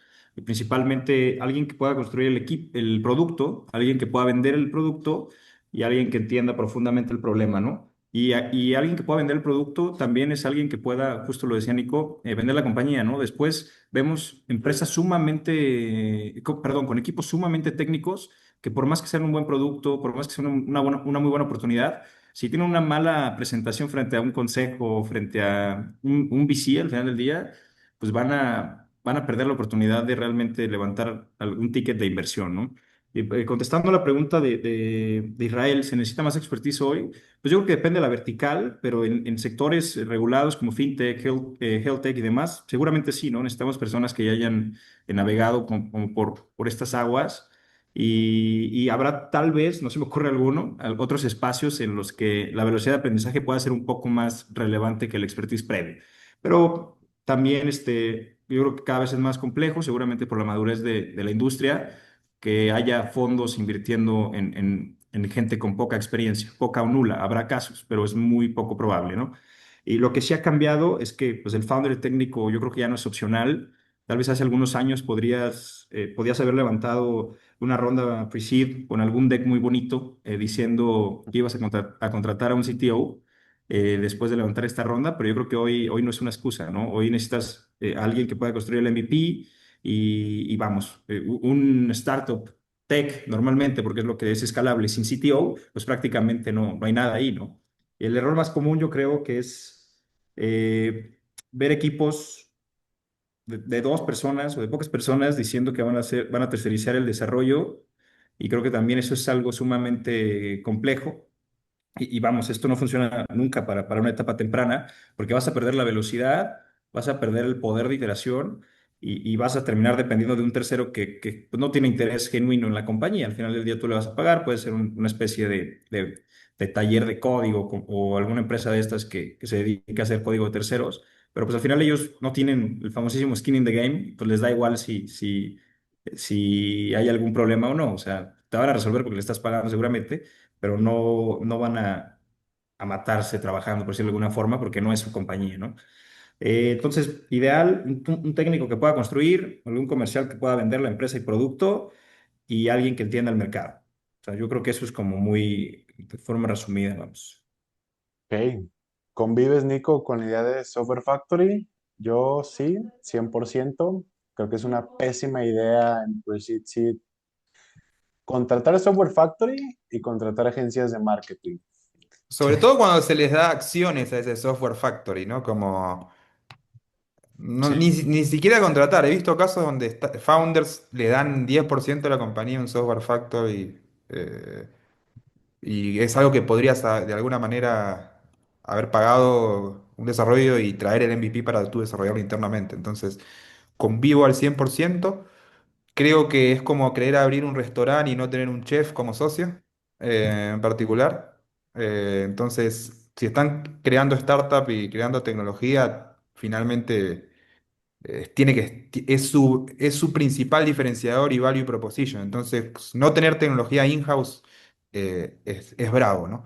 principalmente alguien que pueda construir el producto, alguien que pueda vender el producto y alguien que entienda profundamente el problema, ¿no? Y alguien que pueda vender el producto también es alguien que pueda, justo lo decía Nico, vender la compañía, ¿no? Después vemos empresas perdón, con equipos sumamente técnicos que por más que sean un buen producto, por más que sea una muy buena oportunidad, si tienen una mala presentación frente a un consejo, frente a un VC al final del día, pues van a perder la oportunidad de realmente levantar algún ticket de inversión, ¿no? Contestando a la pregunta de Israel, ¿se necesita más expertise hoy? Pues yo creo que depende de la vertical, pero en sectores regulados como FinTech, Health Tech y demás, seguramente sí, ¿no? Necesitamos personas que ya hayan navegado como por estas aguas y habrá tal vez, no se me ocurre alguno, otros espacios en los que la velocidad de aprendizaje pueda ser un poco más relevante que el expertise previo. Pero también yo creo que cada vez es más complejo, seguramente por la madurez de la industria que haya fondos invirtiendo en gente con poca experiencia, poca o nula. Habrá casos, pero es muy poco probable, ¿no? Y lo que sí ha cambiado es que pues, el founder técnico yo creo que ya no es opcional. Tal vez hace algunos años podías haber levantado una ronda pre-seed con algún deck muy bonito diciendo que ibas a contratar a un CTO después de levantar esta ronda, pero yo creo que hoy no es una excusa, ¿no? Hoy necesitas a alguien que pueda construir el MVP y vamos, un startup tech normalmente, porque es lo que es escalable, sin CTO, pues prácticamente no hay nada ahí, ¿no? Y el error más común yo creo que es ver equipos de dos personas o de pocas personas diciendo que van a tercerizar el desarrollo y creo que también eso es algo sumamente complejo y vamos, esto no funciona nunca para una etapa temprana, porque vas a perder la velocidad, vas a perder el poder de iteración y vas a terminar dependiendo de un tercero que, pues, no tiene interés genuino en la compañía. Al final del día tú le vas a pagar, puede ser una especie de taller de código o alguna empresa de estas que se dedica a hacer código de terceros, pero pues al final ellos no tienen el famosísimo skin in the game, pues les da igual si hay algún problema o no. O sea, te van a resolver porque le estás pagando seguramente, pero no van a matarse trabajando, por decirlo de alguna forma, porque no es su compañía, ¿no? Entonces, ideal, un técnico que pueda construir, algún comercial que pueda vender la empresa y producto y alguien que entienda el mercado. O sea, yo creo que eso es como muy, de forma resumida, vamos. Ok. ¿Convives, Nico, con la idea de Software Factory? Yo sí, 100%. Creo que es una pésima idea en Pre-Seed Seed contratar Software Factory y contratar agencias de marketing. Sobre todo cuando se les da acciones a ese software factory, ¿no? Como Sí, ni siquiera contratar. He visto casos donde founders le dan 10% de la compañía a un software factory eh, y es algo que podrías de alguna manera haber pagado un desarrollo y traer el MVP para tú desarrollarlo internamente. Entonces, convivo al 100%. Creo que es como querer abrir un restaurante y no tener un chef como socio en particular. Entonces, si están creando startup y creando tecnología, finalmente es su principal diferenciador y value proposition. Entonces, no tener tecnología in-house es bravo, ¿no?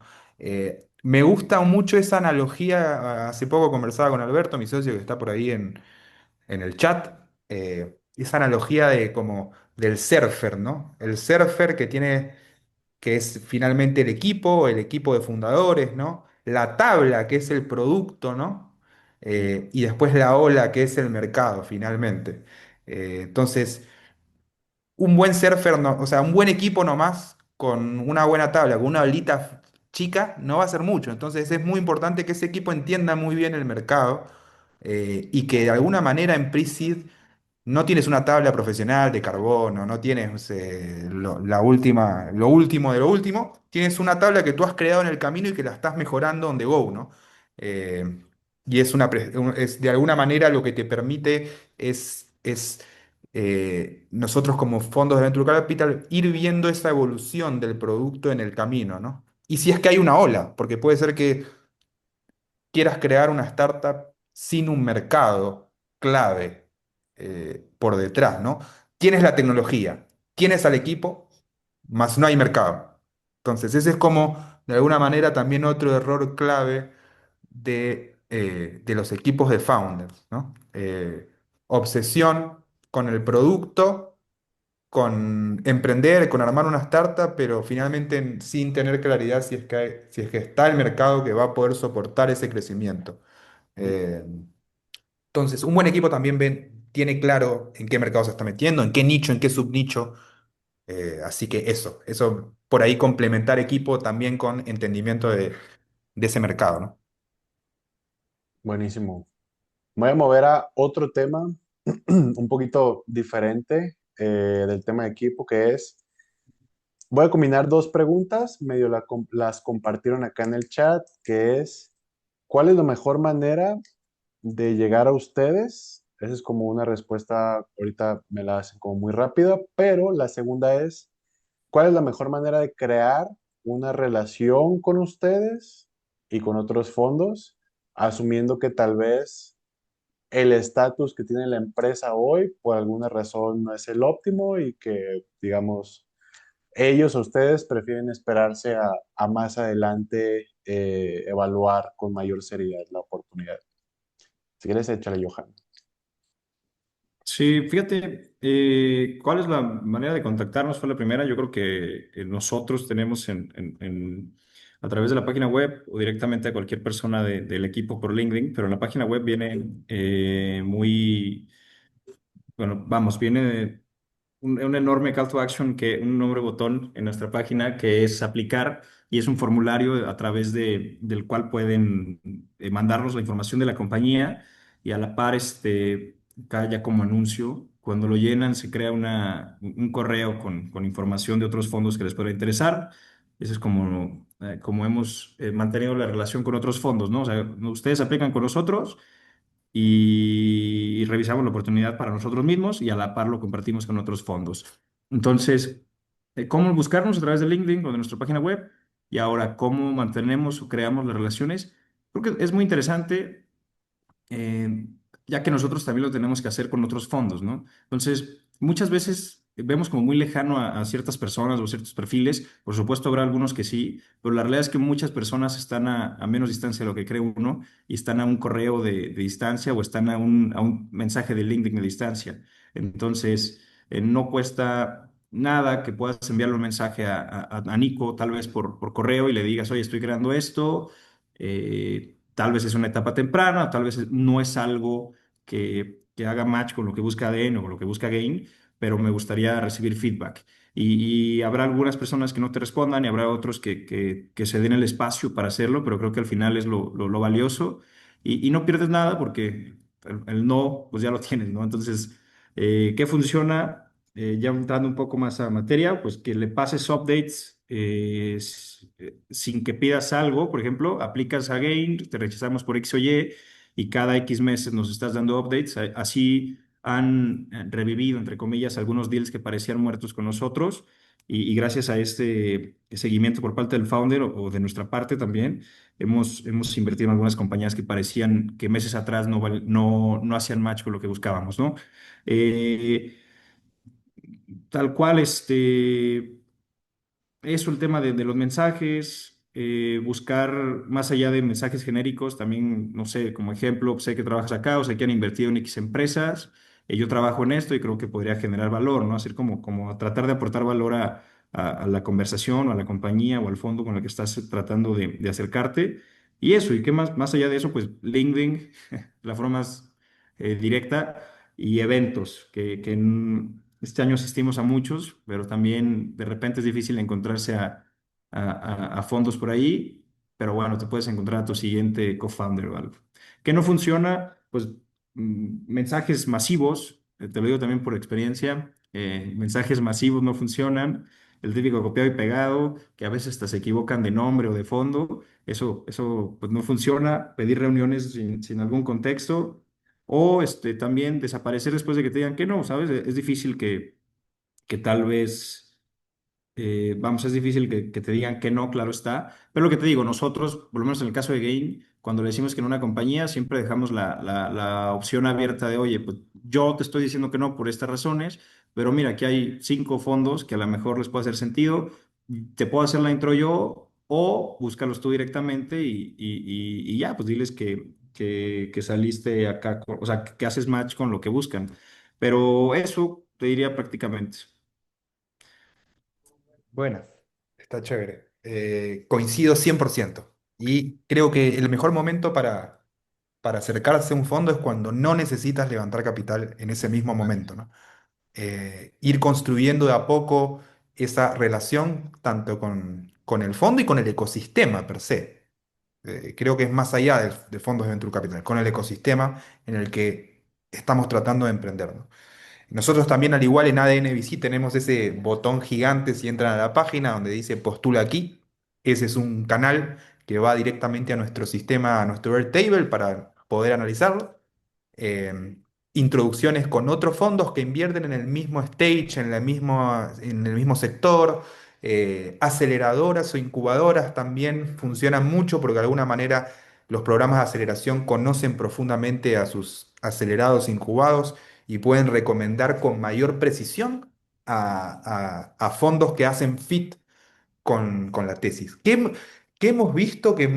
Me gusta mucho esa analogía. Hace poco conversaba con Alberto, mi socio que está por ahí en el chat, esa analogía de como del surfer, ¿no? El surfer que es finalmente el equipo de fundadores, ¿no? La tabla, que es el producto, ¿no? Y después la ola, que es el mercado, finalmente. Entonces, un buen surfer, no, o sea, un buen equipo nomás, con una buena tabla, con una olita chica, no va a ser mucho. Entonces, es muy importante que ese equipo entienda muy bien el mercado y que de alguna manera en pre-seed no tienes una tabla profesional de carbono, no tienes lo último de lo último, tienes una tabla que tú has creado en el camino y que la estás mejorando on the go, ¿no? Eh, y es de alguna manera lo que te permite nosotros como fondos de Venture Capital ir viendo esa evolución del producto en el camino, ¿no? Y si es que hay una ola, porque puede ser que quieras crear una startup sin un mercado clave por detrás, ¿no? Tienes la tecnología, tienes al equipo, más no hay mercado. Entonces, ese es como, de alguna manera, también otro error clave de los equipos de founders, ¿no? Obsesión con el producto, con emprender, con armar una startup, pero finalmente sin tener claridad si es que está el mercado que va a poder soportar ese crecimiento. Eh, entonces, un buen equipo también tiene claro en qué mercado se está metiendo, en qué nicho, en qué subnicho. Así que eso por ahí complementar equipo también con entendimiento de ese mercado, ¿no? Buenísimo. Me voy a mover a otro tema un poquito diferente del tema de equipo, que es Voy a combinar dos preguntas, medio las compartieron acá en el chat, que es, ¿cuál es la mejor manera de llegar a ustedes? Esa es como una respuesta, ahorita me la hacen como muy rápida, pero la segunda es, ¿cuál es la mejor manera de crear una relación con ustedes y con otros fondos, asumiendo que tal vez el estatus que tiene la empresa hoy por alguna razón no es el óptimo y que, digamos, ellos o ustedes prefieren esperarse a más adelante evaluar con mayor seriedad la oportunidad? Si quieres, échale, Johan. Sí, fíjate, ¿cuál es la manera de contactarnos? Fue la primera. Yo creo que nosotros tenemos a través de la página web o directamente a cualquier persona del equipo por LinkedIn, pero en la página web viene muy, bueno, vamos, viene un enorme call to action, un enorme botón en nuestra página que es aplicar y es un formulario a través del cual pueden mandarnos la información de la compañía y a la par cae ya como anuncio. Cuando lo llenan se crea un correo con información de otros fondos que les pueda interesar. Eso es como hemos mantenido la relación con otros fondos, ¿no? O sea, ustedes aplican con nosotros y revisamos la oportunidad para nosotros mismos y a la par lo compartimos con otros fondos. Entonces, ¿cómo buscarnos? A través de LinkedIn o de nuestra página web. Y ahora, ¿cómo mantenemos o creamos las relaciones? Creo que es muy interesante, eh, ya que nosotros también lo tenemos que hacer con otros fondos, ¿no? Entonces, muchas veces vemos como muy lejano a ciertas personas o ciertos perfiles. Por supuesto, habrá algunos que sí, pero la realidad es que muchas personas están a menos distancia de lo que cree uno y están a un correo de distancia o están a un mensaje de LinkedIn de distancia. Entonces, no cuesta nada que puedas enviarle un mensaje a Nico, tal vez por correo, y le digas, oye, estoy creando esto. Tal vez es una etapa temprana, tal vez no es algo que haga match con lo que busca ADN o con lo que busca Gain, pero me gustaría recibir feedback. Y habrá algunas personas que no te respondan y habrá otros que se den el espacio para hacerlo, pero creo que al final es lo valioso y no pierdes nada porque el no, pues ya lo tienes, ¿no? Entonces, ¿qué funciona? Ya entrando un poco más a materia, pues que le pases updates sin que pidas algo. Por ejemplo, aplicas a Gain, te rechazamos por X o y cada X meses nos estás dando updates. Así han revivido, entre comillas, algunos deals que parecían muertos con nosotros y gracias a este seguimiento por parte del founder o de nuestra parte también, hemos invertido en algunas compañías que parecían que meses atrás no hacían match con lo que buscábamos, ¿no? Eh, Tal cual, eso, el tema de los mensajes, buscar más allá de mensajes genéricos, también, no sé, como ejemplo, sé que trabajas acá o sé que han invertido en X empresas, yo trabajo en esto y creo que podría generar valor, ¿no? Hacer como tratar de aportar valor a la conversación o a la compañía o al fondo con el que estás tratando de acercarte. Y eso, y qué más allá de eso, pues LinkedIn, la forma más directa, y eventos, este año asistimos a muchos, pero también de repente es difícil encontrarse a fondos por ahí, pero bueno, te puedes encontrar a tu siguiente co-founder o algo. ¿Qué no funciona? Pues mensajes masivos, te lo digo también por experiencia, mensajes masivos no funcionan. El típico copiado y pegado, que a veces hasta se equivocan de nombre o de fondo, eso pues no funciona. Pedir reuniones sin algún contexto o también desaparecer después de que te digan que no, ¿sabes? Es difícil que tal vez, vamos, es difícil que te digan que no, claro está. Pero lo que te digo, nosotros, por lo menos en el caso de Gain, cuando le decimos que en una compañía, siempre dejamos la opción abierta de, oye, pues yo te estoy diciendo que no por estas razones, pero mira, aquí hay 5 fondos que a lo mejor les puede hacer sentido. Te puedo hacer la intro yo o búscalos tú directamente y ya, pues diles que saliste acá, o sea, que haces match con lo que buscan. Pero eso te diría prácticamente. Bueno, está chévere. Coincido 100%. Y creo que el mejor momento para acercarse a un fondo es cuando no necesitas levantar capital en ese mismo momento, ¿no? Ir construyendo de a poco esa relación tanto con el fondo y con el ecosistema per se. Creo que es más allá de fondos de Venture Capital, con el ecosistema en el que estamos tratando de emprender, ¿no? Nosotros también, al igual en ADN VC, tenemos ese botón gigante si entran a la página donde dice postula aquí. Ese es un canal que va directamente a nuestro sistema, a nuestro Airtable para poder analizarlo. eh, Introducciones con otros fondos que invierten en el mismo stage, en el mismo sector. Aceleradoras o incubadoras también funcionan mucho porque de alguna manera los programas de aceleración conocen profundamente a sus acelerados incubados y pueden recomendar con mayor precisión a fondos que hacen fit con la tesis. ¿Qué hemos visto? Que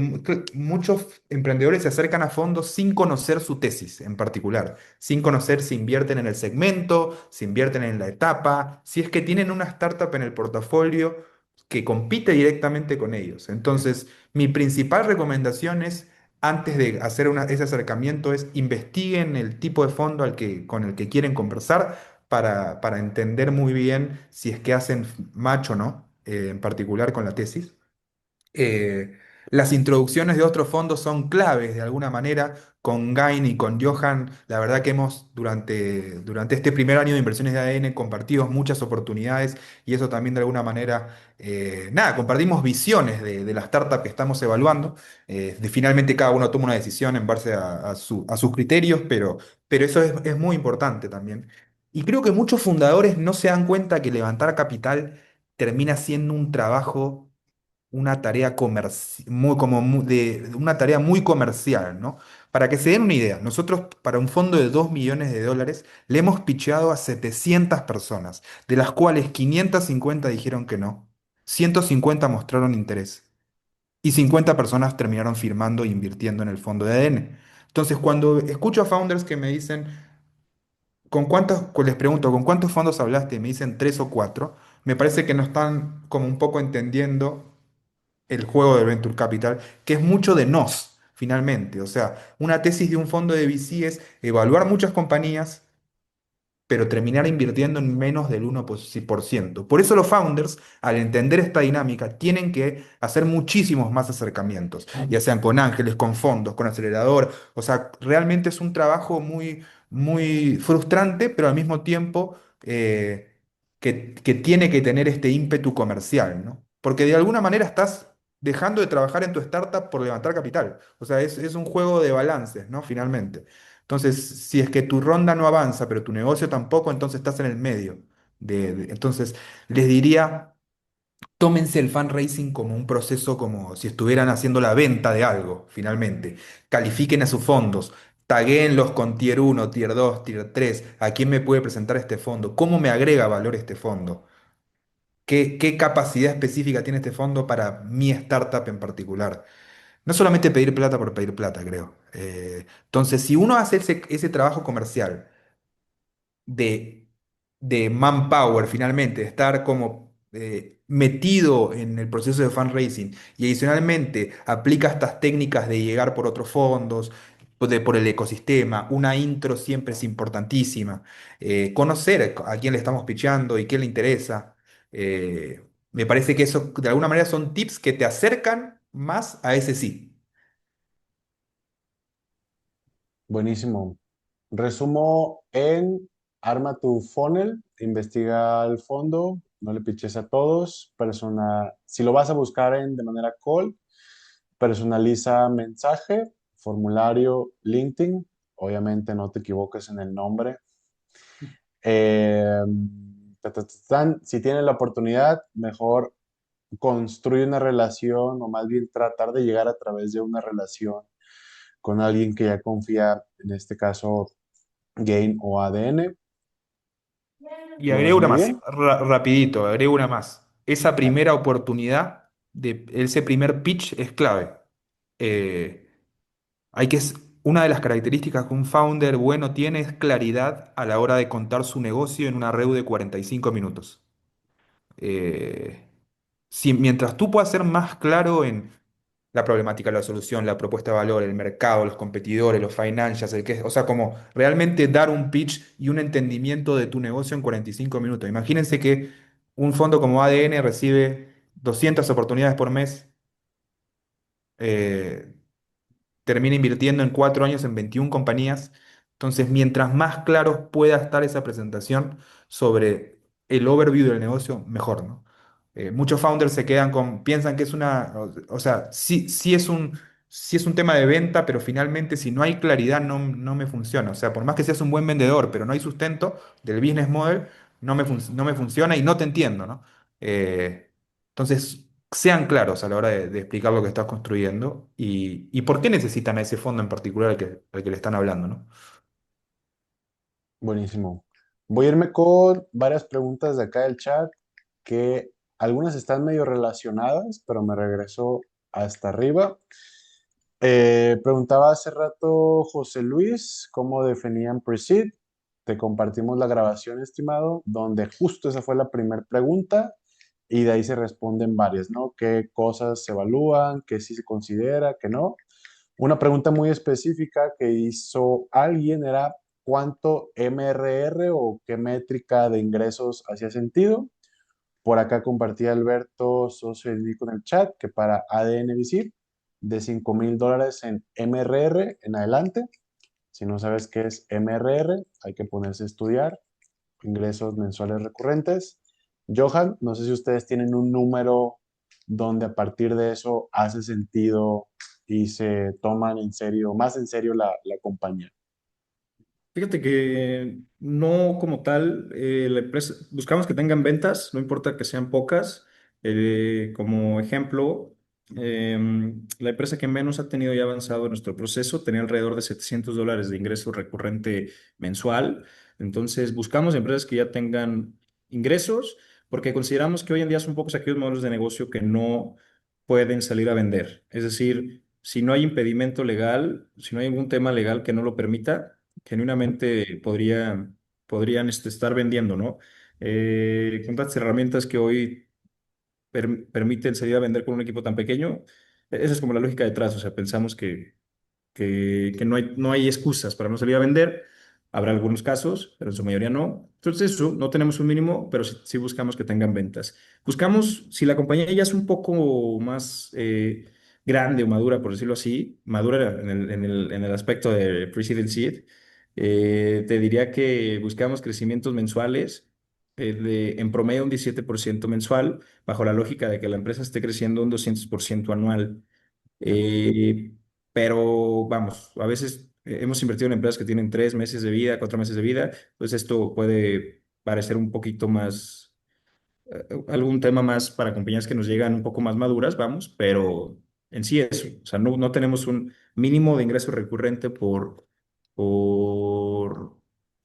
muchos emprendedores se acercan a fondos sin conocer su tesis en particular, sin conocer si invierten en el segmento, si invierten en la etapa, si es que tienen una startup en el portafolio que compite directamente con ellos. Entonces, mi principal recomendación es, antes de hacer ese acercamiento, es investiguen el tipo de fondo con el que quieren conversar para entender muy bien si es que hacen match o no, en particular con la tesis. Eh, las introducciones de otros fondos son claves de alguna manera. Con Gain y con Johan, la verdad que hemos durante este primer año de inversiones de ADN compartido muchas oportunidades y eso también de alguna manera, nada, compartimos visiones de la startup que estamos evaluando. Finalmente cada uno toma una decisión en base a sus criterios, pero eso es muy importante también. Y creo que muchos fundadores no se dan cuenta que levantar capital termina siendo un trabajo, una tarea una tarea muy comercial, ¿no? Para que se den una idea, nosotros para un fondo de 2 millones de dólares le hemos pitcheado a 700 personas, de las cuales 550 dijeron que no, 150 mostraron interés y 50 personas terminaron firmando e invirtiendo en el fondo de ADN. Entonces, cuando escucho a founders que me dicen, les pregunto, ¿con cuántos fondos hablaste? Y me dicen tres o cuatro, me parece que no están como un poco entendiendo el juego del Venture Capital, que es mucho de nos, finalmente. O sea, una tesis de un fondo de VC es evaluar muchas compañías, pero terminar invirtiendo en menos del 1%. Por eso los founders, al entender esta dinámica, tienen que hacer muchísimos más acercamientos, ya sean con ángeles, con fondos, con acelerador. O sea, realmente es un trabajo muy, muy frustrante, pero al mismo tiempo que tiene que tener este ímpetu comercial, ¿no? Porque de alguna manera estás dejando de trabajar en tu startup por levantar capital. O sea, es un juego de balances, ¿no? Finalmente. Entonces, si es que tu ronda no avanza, pero tu negocio tampoco, entonces estás en el medio. Entonces, les diría, tómense el fundraising como un proceso, como si estuvieran haciendo la venta de algo, finalmente. Califiquen a sus fondos, taguéenlos con tier uno, tier 2, tier 3. ¿A quién me puede presentar este fondo? ¿Cómo me agrega valor este fondo? ¿Qué capacidad específica tiene este fondo para mi startup en particular? No solamente pedir plata por pedir plata, creo. Entonces, si uno hace ese trabajo comercial de, de manpower, finalmente, de estar como metido en el proceso de fundraising y adicionalmente aplica estas técnicas de llegar por otros fondos, por el ecosistema, una intro siempre es importantísima, conocer a quién le estamos pitchando y qué le interesa. Me parece que eso de alguna manera son tips que te acercan más a ese sí. Buenísimo. Resumo en arma tu funnel, investiga al fondo, no le piches a todos, si lo vas a buscar de manera cold, personaliza mensaje, formulario, LinkedIn, obviamente no te equivoques en el nombre. Eh, si tienes la oportunidad, mejor construye una relación o más bien tratar de llegar a través de una relación con alguien que ya confía, en este caso Gain o ADN. Y ¿Lo agrego una resumí más, bien? rapidito, agrego una más. Esa Dale. primera oportunidad, ese primer pitch es clave. Eh, hay que, una de las características que un founder bueno tiene es claridad a la hora de contar su negocio en una REU de 45 minutos. Eh, Mientras tú puedas ser más claro en la problemática, la solución, la propuesta de valor, el mercado, los competidores, los financials, o sea, como realmente dar un pitch y un entendimiento de tu negocio en 45 minutos. Imagínense que un fondo como ADN recibe 200 oportunidades por mes, eh, termina invirtiendo en 4 años en 21 compañías. Entonces, mientras más claros pueda estar esa presentación sobre el overview del negocio, mejor, ¿no? Muchos founders se quedan con, piensan que es una, o sea, sí es un tema de venta, pero finalmente si no hay claridad no me funciona. O sea, por más que seas un buen vendedor, pero no hay sustento del business model, no me funciona y no te entiendo, ¿no? Entonces, sean claros a la hora de explicar lo que estás construyendo y por qué necesitan a ese fondo en particular al que le están hablando, ¿no? Buenísimo. Voy a irme con varias preguntas de acá del chat que algunas están medio relacionadas, pero me regreso hasta arriba. Preguntaba hace rato José Luis cómo definían Preseed. Te compartimos la grabación, estimado, donde justo esa fue la primera pregunta y de ahí se responden varias, ¿no? ¿Qué cosas se evalúan? ¿Qué sí se considera? ¿Qué no? Una pregunta muy específica que hizo alguien era ¿cuánto MRR o qué métrica de ingresos hacía sentido? Por acá compartía Alberto, socio de Nico en el chat, que para ADN Visir, de $5,000 en MRR en adelante. Si no sabes qué es MRR, hay que ponerse a estudiar. Ingresos mensuales recurrentes. Johan, no sé si ustedes tienen un número donde a partir de eso hace sentido y se toman en serio, más en serio la compañía. Fíjate que no como tal, la empresa, buscamos que tengan ventas, no importa que sean pocas. Como ejemplo, la empresa que menos ha tenido ya avanzado en nuestro proceso tenía alrededor de $700 de ingreso recurrente mensual. Entonces, buscamos empresas que ya tengan ingresos porque consideramos que hoy en día son pocos aquellos modelos de negocio que no pueden salir a vender. Es decir, si no hay impedimento legal, si no hay algún tema legal que no lo permita, genuinamente podrían estar vendiendo, ¿no? Con tantas herramientas que hoy permiten salir a vender con un equipo tan pequeño, esa es como la lógica detrás, o sea, pensamos que no hay excusas para no salir a vender. Habrá algunos casos, pero en su mayoría no. Entonces, eso, no tenemos un mínimo, pero sí buscamos que tengan ventas. Buscamos, si la compañía ya es un poco más grande o madura, por decirlo así, madura en el aspecto de Pre-Seed and Seed, te diría que buscamos crecimientos mensuales en promedio un 17% mensual, bajo la lógica de que la empresa esté creciendo un 200% anual. Eh, pero vamos, a veces hemos invertido en empresas que tienen 3 meses de vida, 4 meses de vida, pues esto puede parecer un poquito más, algún tema más para compañías que nos llegan un poco más maduras, vamos, pero en sí eso, o sea, no tenemos un mínimo de ingreso recurrente por,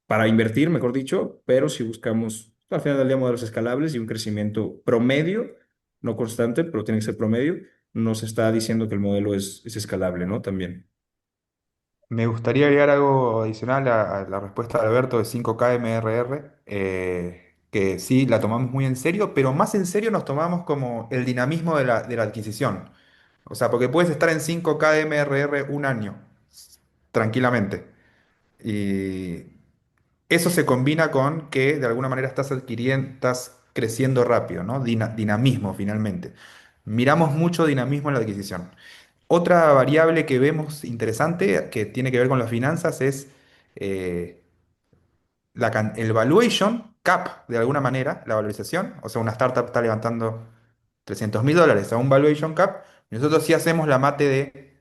para invertir, mejor dicho, pero si buscamos al final del día modelos escalables y un crecimiento promedio, no constante, pero tiene que ser promedio, nos está diciendo que el modelo es escalable, ¿no? También. Me gustaría agregar algo adicional a la respuesta de Alberto de 5K MRR, que sí, la tomamos muy en serio, pero más en serio nos tomamos como el dinamismo de la adquisición. O sea, porque puedes estar en 5K MRR un año, tranquilamente. Y eso se combina con que de alguna manera estás adquiriendo, estás creciendo rápido, ¿no? Dinamismo finalmente. Miramos mucho dinamismo en la adquisición. Otra variable que vemos interesante que tiene que ver con las finanzas es eh, el valuation cap, de alguna manera, la valorización. O sea, una startup está levantando $300,000 a un valuation cap. Nosotros sí hacemos la mate de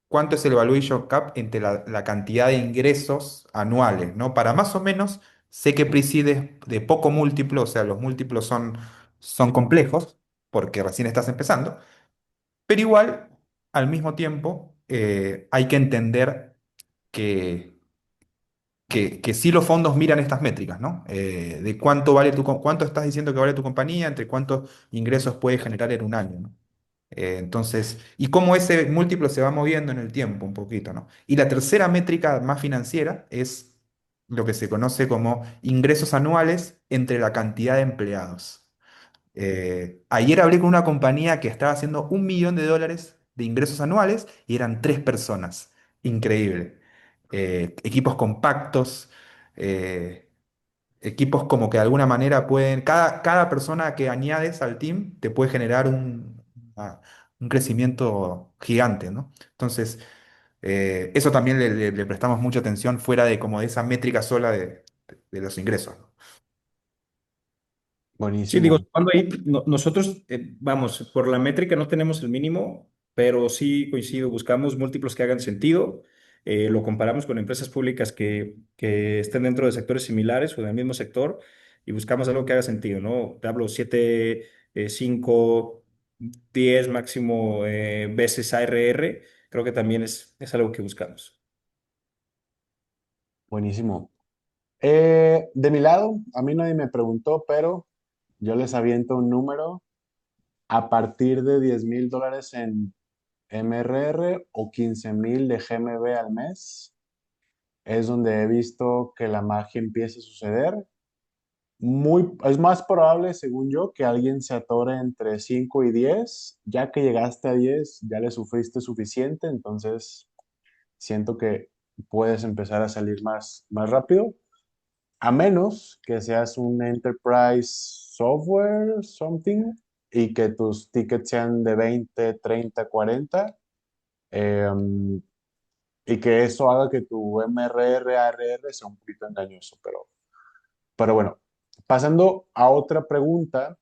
cuánto es el valuation cap entre la cantidad de ingresos anuales, ¿no? Para más o menos, sé que preside de poco múltiplo, o sea, los múltiplos son complejos, porque recién estás empezando, pero igual, al mismo tiempo, hay que entender que, que sí los fondos miran estas métricas, ¿no? De cuánto vale cuánto estás diciendo que vale tu compañía, entre cuántos ingresos puede generar en un año, ¿no? Entonces, y cómo ese múltiplo se va moviendo en el tiempo un poquito, ¿no? Y la tercera métrica más financiera es lo que se conoce como ingresos anuales entre la cantidad de empleados. Ayer hablé con una compañía que estaba haciendo $1 millón de ingresos anuales y eran 3 personas. Increíble. Equipos compactos, eh, equipos como que de alguna manera pueden, cada persona que añades al team te puede generar un crecimiento gigante, ¿no? Entonces, Eso también le prestamos mucha atención fuera de como de esa métrica sola de los ingresos, ¿no? Sí, digo, Buenísimo. cuando ahí, nosotros, vamos, por la métrica no tenemos el mínimo, pero sí coincido, buscamos múltiplos que hagan sentido, lo comparamos con empresas públicas que estén dentro de sectores similares o del mismo sector y buscamos algo que haga sentido, ¿no? Te hablo 7, 5, 10 máximo veces ARR, creo que también es algo que buscamos. Buenísimo. De mi lado, a mí nadie me preguntó, pero yo les aviento un número a partir de $10,000 en MRR o 15,000 de GMB al mes. Es donde he visto que la magia empieza a suceder. Es más probable, según yo, que alguien se atore entre 5 y 10. Ya que llegaste a 10, ya le sufriste suficiente, entonces siento que puedes empezar a salir más rápido. A menos que seas un enterprise software, something, y que tus tickets sean de 20, 30, 40, y que eso haga que tu MRR, ARR sea un poquito engañoso. Pero bueno, pasando a otra pregunta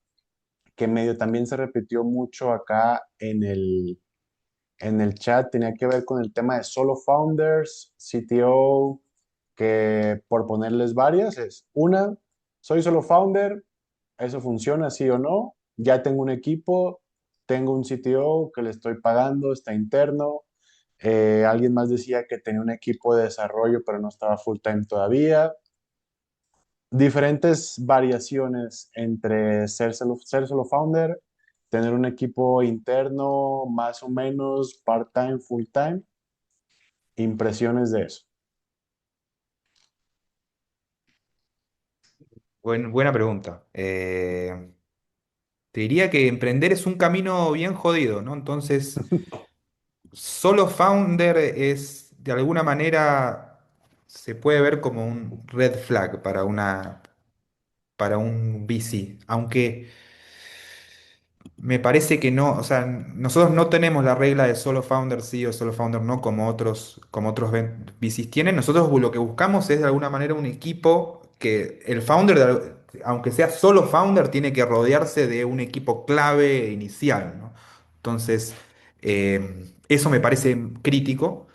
que medio también se repitió mucho acá en el chat, tenía que ver con el tema de solo founders, CTO, que por ponerles varias es una, soy solo founder, eso funciona sí o no, ya tengo un equipo, tengo un CTO que le estoy pagando, está interno. Alguien más decía que tenía un equipo de desarrollo pero no estaba full time todavía. Diferentes variaciones entre ser solo founder, tener un equipo interno más o menos part-time, full-time, impresiones de eso. Buena pregunta. Te diría que emprender es un camino bien jodido, ¿no? Entonces, solo founder es, de alguna manera, se puede ver como un red flag para un VC, aunque me parece que no, o sea, nosotros no tenemos la regla de solo founder sí o solo founder no como otros VCs tienen. Nosotros lo que buscamos es de alguna manera un equipo que el founder, aunque sea solo founder, tiene que rodearse de un equipo clave inicial, ¿no? Entonces, eso me parece crítico.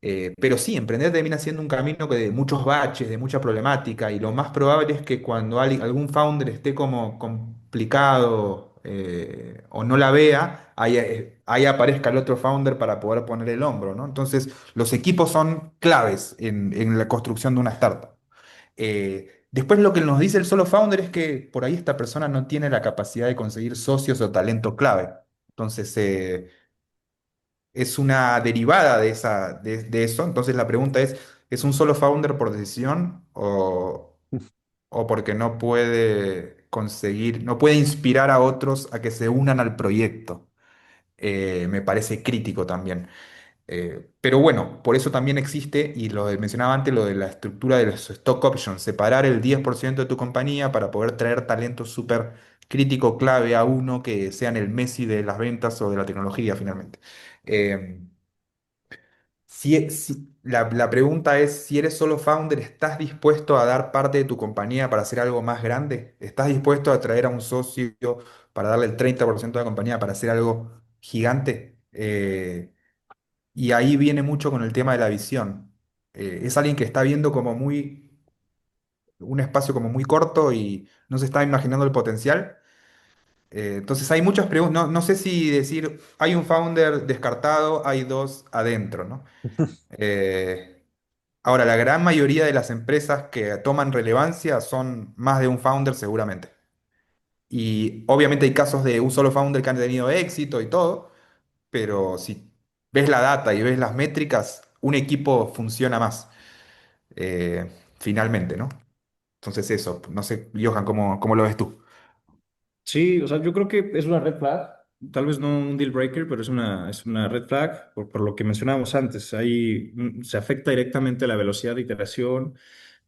Pero sí, emprender termina siendo un camino de muchos baches, de mucha problemática, y lo más probable es que cuando algún founder esté como complicado o no la vea, ahí aparezca el otro founder para poder poner el hombro, ¿no? Entonces, los equipos son claves en la construcción de una startup. Después lo que nos dice el solo founder es que por ahí esta persona no tiene la capacidad de conseguir socios o talento clave. Entonces, es una derivada de eso. Entonces la pregunta ¿es un solo founder por decisión o porque no puede conseguir, no puede inspirar a otros a que se unan al proyecto? Me parece crítico también. Pero bueno, por eso también existe, y mencionaba antes, lo de la estructura de los stock options, separar el 10% de tu compañía para poder traer talento súper crítico, clave a uno que sean el Messi de las ventas o de la tecnología finalmente. Eh, la pregunta es, si eres solo founder, ¿estás dispuesto a dar parte de tu compañía para hacer algo más grande? ¿Estás dispuesto a traer a un socio para darle el 30% de la compañía para hacer algo gigante? Y ahí viene mucho con el tema de la visión. Es alguien que está viendo un espacio como muy corto y no se está imaginando el potencial. Entonces hay muchas preguntas. No, no sé si decir, hay un founder descartado, hay dos adentro, ¿no? Eh, Ahora, la gran mayoría de las empresas que toman relevancia son más de un founder seguramente. Y obviamente hay casos de un solo founder que han tenido éxito y todo, pero si ves la data y ves las métricas, un equipo funciona más, eh, finalmente, ¿no? Entonces eso, no sé, Johan, ¿cómo lo ves tú? Sí, o sea, yo creo que es una red flag, tal vez no un deal breaker, pero es una red flag por lo que mencionábamos antes. Ahí se afecta directamente la velocidad de iteración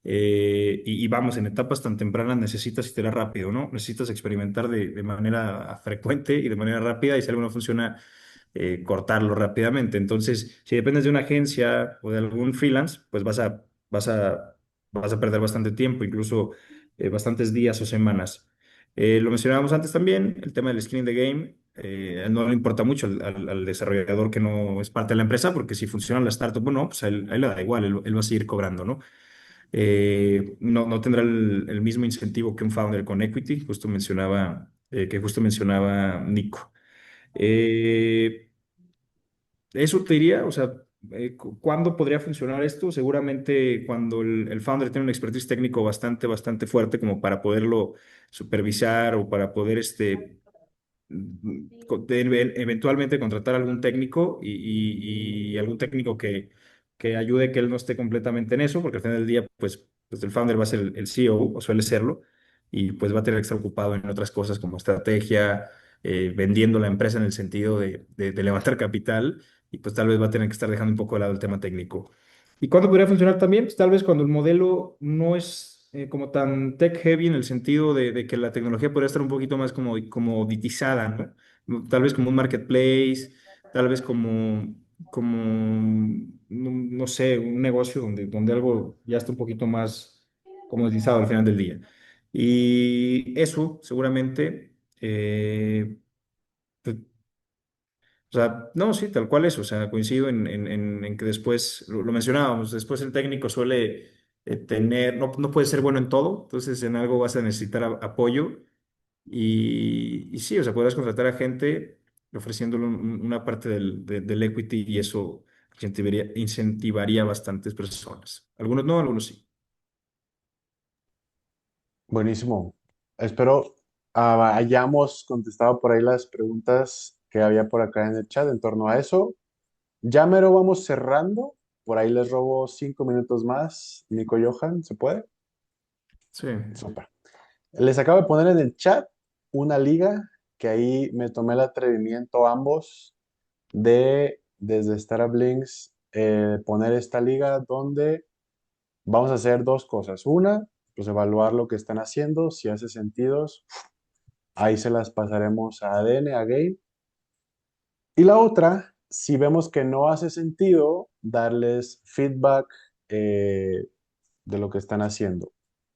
y vamos, en etapas tan tempranas necesitas iterar rápido, ¿no? Necesitas experimentar de manera frecuente y de manera rápida y si algo no funciona, cortarlo rápidamente. Entonces, si dependes de una agencia o de algún freelance, pues vas a perder bastante tiempo, incluso bastantes días o semanas. Lo mencionábamos antes también, el tema del skin in the game. No le importa mucho al desarrollador que no es parte de la empresa, porque si funciona la startup o no, pues a él le da igual, él va a seguir cobrando, ¿no? No tendrá el mismo incentivo que un founder con equity, justo mencionaba Nico. Eh, Eso te diría, o sea, ¿cuándo podría funcionar esto? Seguramente cuando el founder tiene un expertise técnico bastante fuerte como para poderlo supervisar o para poder eventualmente contratar algún técnico y algún técnico que ayude que él no esté completamente en eso, porque al final del día, pues el founder va a ser el CEO o suele serlo, y pues va a tener que estar ocupado en otras cosas como estrategia, vendiendo la empresa en el sentido de levantar capital, y pues tal vez va a tener que estar dejando un poco de lado el tema técnico. ¿Y cuándo podría funcionar también? Pues tal vez cuando el modelo no es como tan tech heavy en el sentido de que la tecnología podría estar un poquito más como comoditizada, ¿no? Tal vez como un marketplace, tal vez no sé, un negocio donde algo ya está un poquito más comoditizado al final del día. Y eso seguramente, pues, o sea, no, sí, tal cual es. O sea, coincido en que después, lo mencionábamos, después el técnico suele no puede ser bueno en todo, entonces en algo vas a necesitar apoyo y sí, o sea, podrás contratar a gente ofreciéndole una parte del equity y eso incentivaría a bastantes personas. Algunos no, algunos sí. Buenísimo. Espero hayamos contestado por ahí las preguntas que había por acá en el chat en torno a eso. Ya mero vamos cerrando. Por ahí les robo 5 minutos más. Nico Johan, ¿se puede? Sí, Súper. Les acabo de poner en el chat una liga que ahí me tomé el atrevimiento ambos de, desde Startup Links, poner esta liga donde vamos a hacer dos cosas. Una, pues evaluar lo que están haciendo, si hace sentido, ahí se las pasaremos a ADN, a Gabe. Y la otra, si vemos que no hace sentido, darles feedback eh, de lo que están haciendo.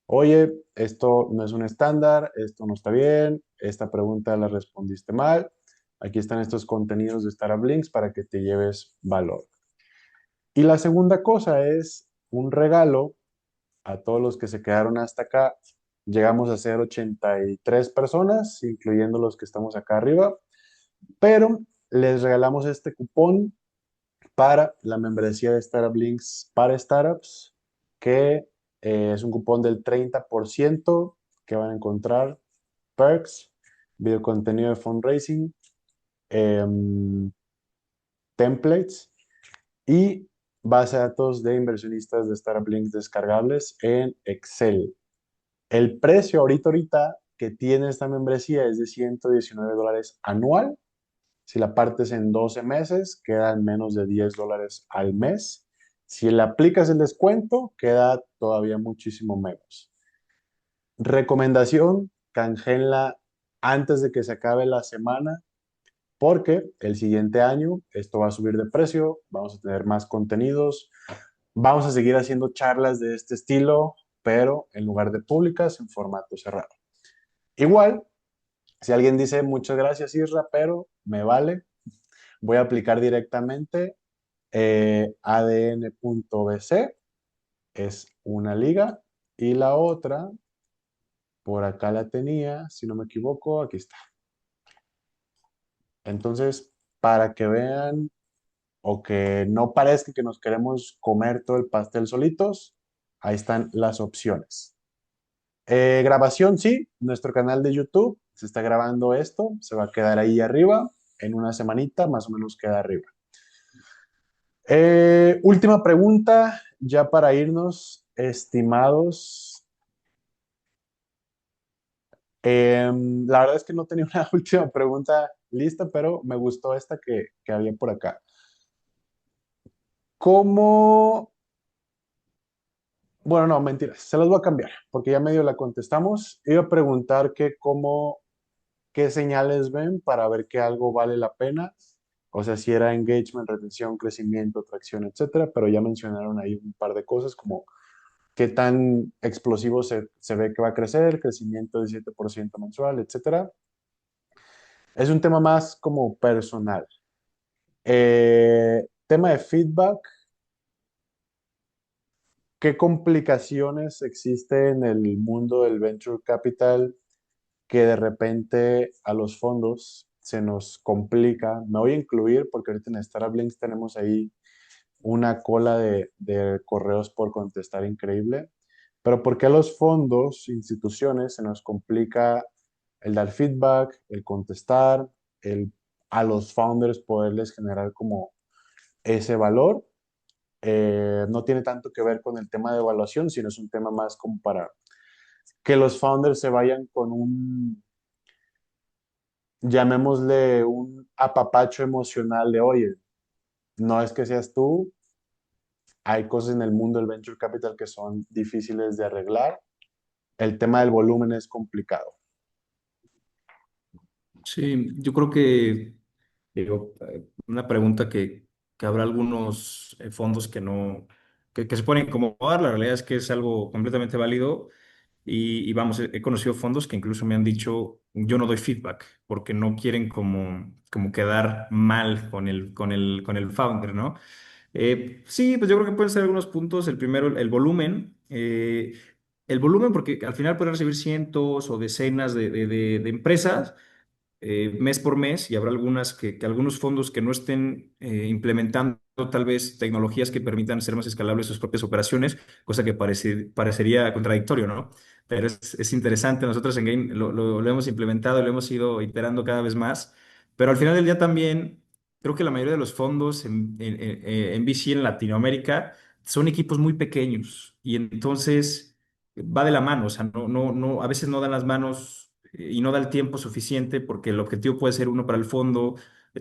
Oye, esto no es un estándar, esto no está bien, esta pregunta la respondiste mal. Aquí están estos contenidos de Startup Links para que te lleves valor. Y la segunda cosa es un regalo a todos los que se quedaron hasta acá. Llegamos a ser 83 personas, incluyendo los que estamos acá arriba, pero les regalamos este cupón para la membresía de Startup Links para startups, que es un cupón del 30% que van a encontrar perks, video contenido de fundraising, templates y base de datos de inversionistas de Startup Links descargables en Excel. El precio ahorita que tiene esta membresía es de $119 anual. Si la partes en 12 meses, quedan menos de $10 al mes. Si le aplicas el descuento, queda todavía muchísimo menos. Recomendación, canjeenla antes de que se acabe la semana, porque el siguiente año esto va a subir de precio, vamos a tener más contenidos, vamos a seguir haciendo charlas de este estilo, pero en lugar de públicas, en formato cerrado. Igual, si alguien dice muchas gracias, Isra, pero me vale, voy a aplicar directamente ADN.bc, es una liga, y la otra, por acá la tenía, si no me equivoco, aquí está. Entonces, para que vean o que no parezca que nos queremos comer todo el pastel solitos, ahí están las opciones. Grabación, sí, nuestro canal de YouTube se está grabando esto, se va a quedar ahí arriba, en una semanita más o menos queda arriba. Última pregunta, ya para irnos, estimados. La verdad es que no tenía una última pregunta lista, pero me gustó esta que había por acá. ¿Cómo? Bueno, no, mentiras, se los voy a cambiar, porque ya medio la contestamos. Iba a preguntar qué señales ven para ver que algo vale la pena O sea, si era engagement, retención, crecimiento, atracción, etcétera, pero ya mencionaron ahí un par de cosas como qué tan explosivo se ve que va a crecer, crecimiento de 7% mensual, etcétera. Es un tema más como personal. Tema de feedback, ¿qué complicaciones existen en el mundo del venture capital que de repente a los fondos se nos complica? Me voy a incluir porque ahorita en Startup Links tenemos ahí una cola de correos por contestar increíble. Pero ¿por qué a los fondos, instituciones, se nos complica el dar feedback, el contestar, el a los founders poderles generar como ese valor? No tiene tanto que ver con el tema de evaluación, sino es un tema más como para que los founders se vayan con un, llamémosle un apapacho emocional de, oye, no es que seas tú, hay cosas en el mundo del venture capital que son difíciles de arreglar. El tema del volumen es complicado. Sí, yo creo que, digo, una pregunta que habrá algunos fondos que no, que se pueden incomodar, la realidad es que es algo completamente válido y vamos, he conocido fondos que incluso me han dicho, yo no doy feedback porque no quieren como quedar mal con el founder, ¿no? Sí, pues yo creo que pueden ser algunos puntos. El primero, el volumen. El volumen, porque al final pueden recibir cientos o decenas de empresas mes por mes y habrá algunas que algunos fondos que no estén implementando tal vez tecnologías que permitan ser más escalables sus propias operaciones, cosa que parecería contradictorio, ¿no? Pero es interesante, nosotros en Gain lo hemos implementado, lo hemos ido iterando cada vez más, pero al final del día también creo que la mayoría de los fondos en VC en Latinoamérica son equipos muy pequeños y entonces va de la mano, o sea, no, a veces no dan las manos y no da el tiempo suficiente porque el objetivo puede ser uno para el fondo,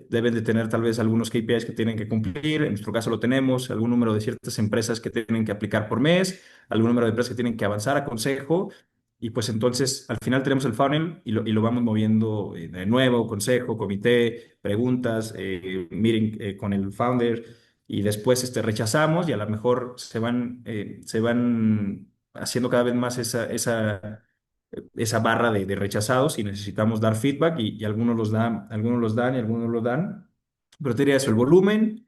deben de tener tal vez algunos KPIs que tienen que cumplir, en nuestro caso lo tenemos, algún número de ciertas empresas que tienen que aplicar por mes, algún número de empresas que tienen que avanzar a consejo, y pues entonces al final tenemos el funnel y lo vamos moviendo de nuevo, consejo, comité, preguntas, meeting con el founder, y después rechazamos y a lo mejor se van haciendo cada vez más esa barra de rechazados y necesitamos dar feedback y algunos los dan y algunos no lo dan. Pero te diría eso, el volumen,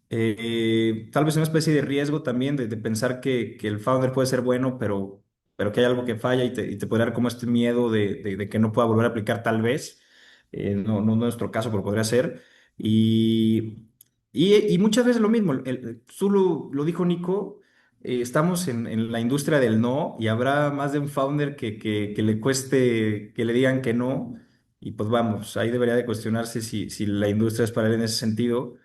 tal vez una especie de riesgo también de pensar que el founder puede ser bueno, pero que hay algo que falla y te puede dar como este miedo de que no pueda volver a aplicar tal vez. No es nuestro caso, pero podría ser. Y, y muchas veces lo mismo, tú lo dijo Nico, estamos en la industria del no y habrá más de un founder que le cueste que le digan que no. Y pues vamos, ahí debería de cuestionarse si la industria es para él en ese sentido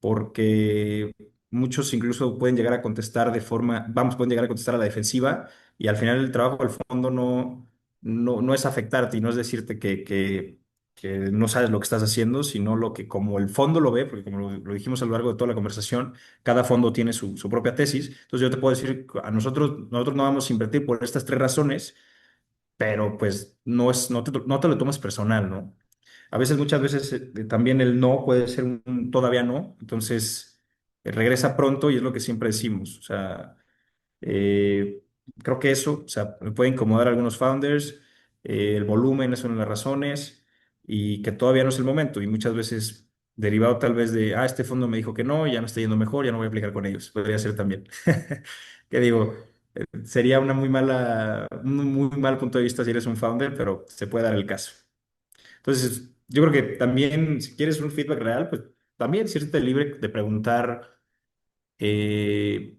porque muchos incluso pueden llegar a contestar pueden llegar a contestar a la defensiva y al final el trabajo al fondo no es afectarte y no es decirte que no sabes lo que estás haciendo, sino lo que como el fondo lo ve, porque como lo dijimos a lo largo de toda la conversación, cada fondo tiene su propia tesis. Entonces yo te puedo decir, nosotros no vamos a invertir por estas tres razones, pero pues no te lo tomes personal, ¿no? A veces, muchas veces, también el no puede ser un todavía no, entonces regresa pronto y es lo que siempre decimos. O sea, eh, creo que eso, o sea, me puede incomodar a algunos founders, el volumen es una de las razones y que todavía no es el momento y muchas veces derivado tal vez de, este fondo me dijo que no, ya me está yendo mejor, ya no voy a aplicar con ellos. Podría ser también. Que digo, sería un muy mal punto de vista si eres un founder, pero se puede dar el caso. Entonces, yo creo que también, si quieres un feedback real, pues también siéntete libre de preguntar eh,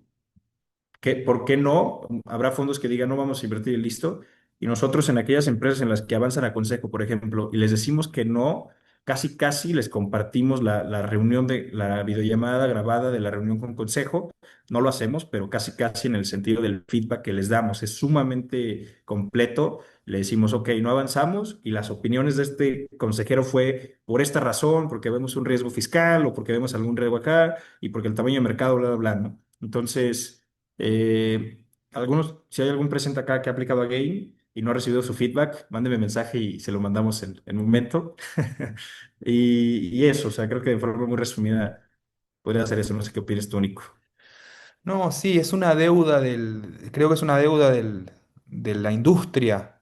¿por qué no? Habrá fondos que digan no vamos a invertir y listo. Y nosotros en aquellas empresas en las que avanzan a consejo, por ejemplo, y les decimos que no, casi casi les compartimos la reunión de la videollamada grabada de la reunión con consejo. No lo hacemos, pero casi casi en el sentido del feedback que les damos. Es sumamente completo. Le decimos, ok, no avanzamos y las opiniones de este consejero fue por esta razón, porque vemos un riesgo fiscal o porque vemos algún riesgo acá y porque el tamaño de mercado, bla, bla, bla, ¿no? Entonces, si hay algún presente acá que ha aplicado a Game, y no ha recibido su feedback, mándeme mensaje y se lo mandamos en un momento. Y eso, o sea, creo que de forma muy resumida podría hacer eso. No sé qué opinas tú, Nico. No, sí, es una deuda creo que es una deuda de la industria.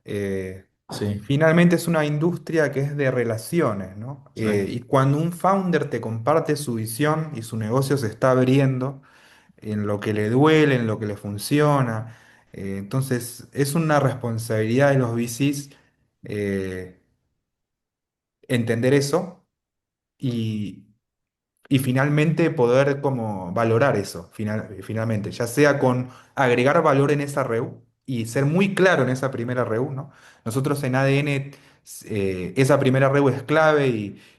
Sí, Finalmente es una industria que es de relaciones, ¿no? sí, Y cuando un founder te comparte su visión y su negocio se está abriendo en lo que le duele, en lo que le funciona, entonces es una responsabilidad de los VCs eh, entender eso y, y finalmente poder como valorar eso, finalmente, ya sea con agregar valor en esa REU y ser muy claro en esa primera REU, ¿no? Nosotros en ADN, esa primera REU es clave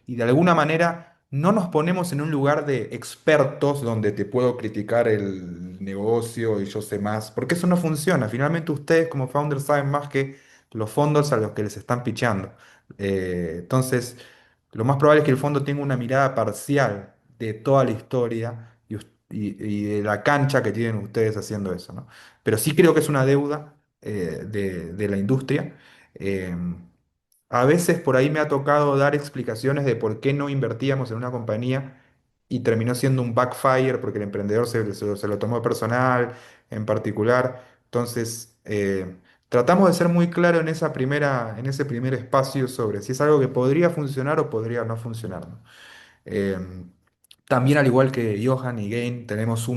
y de alguna manera no nos ponemos en un lugar de expertos donde te puedo criticar el negocio y yo sé más, porque eso no funciona. Finalmente ustedes como founders saben más que los fondos a los que les están pichando. Entonces, lo más probable es que el fondo tenga una mirada parcial de toda la historia y de la cancha que tienen ustedes haciendo eso, ¿no? Pero sí creo que es una deuda de la industria. Eh, a veces por ahí me ha tocado dar explicaciones de por qué no invertíamos en una compañía y terminó siendo un backfire porque el emprendedor se lo tomó personal en particular. Entonces, tratamos de ser muy claros en en ese primer espacio sobre si es algo que podría funcionar o podría no funcionar, ¿no? Eh, También, al igual que Johan y Gain, tenemos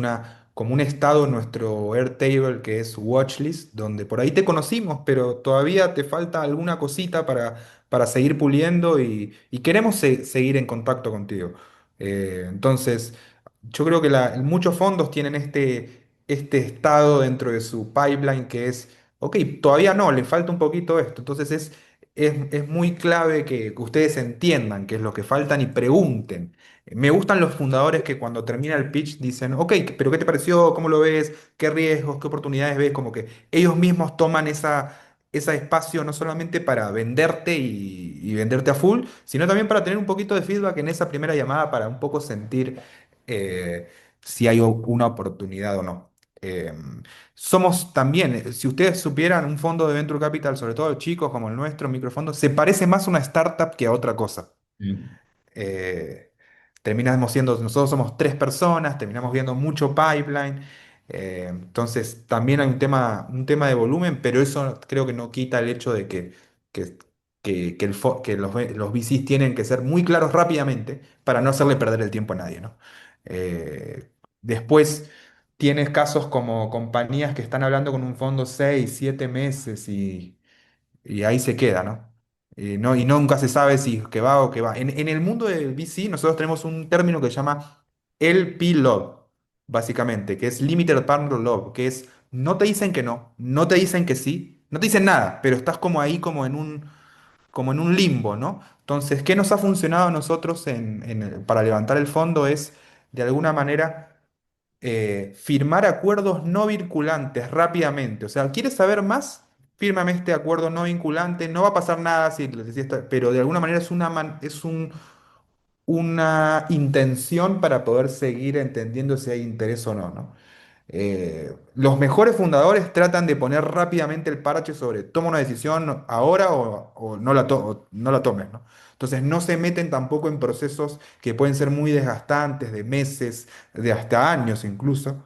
como un estado en nuestro Airtable que es Watchlist, donde por ahí te conocimos, pero todavía te falta alguna cosita para seguir puliendo y queremos seguir en contacto contigo. Entonces, yo creo que muchos fondos tienen este estado dentro de su pipeline que es, ok, todavía no, le falta un poquito esto. Entonces, es muy clave que ustedes entiendan qué es lo que faltan y pregunten. Me gustan los fundadores que cuando termina el pitch dicen, ok, pero ¿qué te pareció? ¿Cómo lo ves? ¿Qué riesgos? ¿Qué oportunidades ves? Como que ellos mismos toman ese espacio no solamente para venderte y venderte a full, sino también para tener un poquito de feedback en esa primera llamada para un poco sentir si hay una oportunidad o no. Eh, Somos también, si ustedes supieran, un fondo de Venture Capital, sobre todo chicos como el nuestro, microfondo, se parece más a una startup que a otra cosa. sí, eh, Terminamos siendo, nosotros somos tres personas, terminamos viendo mucho pipeline, entonces también hay un tema de volumen, pero eso creo que no quita el hecho de que, que los VCs tienen que ser muy claros rápidamente para no hacerle perder el tiempo a nadie, ¿no? Después tienes casos como compañías que están hablando con un fondo 6, 7 meses y ahí se queda, ¿no? Y nunca se sabe si que va o que va. En el mundo del VC nosotros tenemos un término que se llama LP Love, básicamente, que es Limited Partner Love, que es no te dicen que no, no te dicen que sí, no te dicen nada, pero estás como ahí como en un limbo, ¿no? Entonces, ¿qué nos ha funcionado a nosotros para levantar el fondo? Es, de alguna manera, firmar acuerdos no vinculantes rápidamente. O sea, ¿quieres saber más? Fírmame este acuerdo no vinculante. No va a pasar nada pero de alguna manera una intención para poder seguir entendiendo si hay interés o no, ¿no? Los mejores fundadores tratan de poner rápidamente el parche sobre toma una decisión ahora o o no la tomes, ¿no? Entonces no se meten tampoco en procesos que pueden ser muy desgastantes, de meses, de hasta años incluso,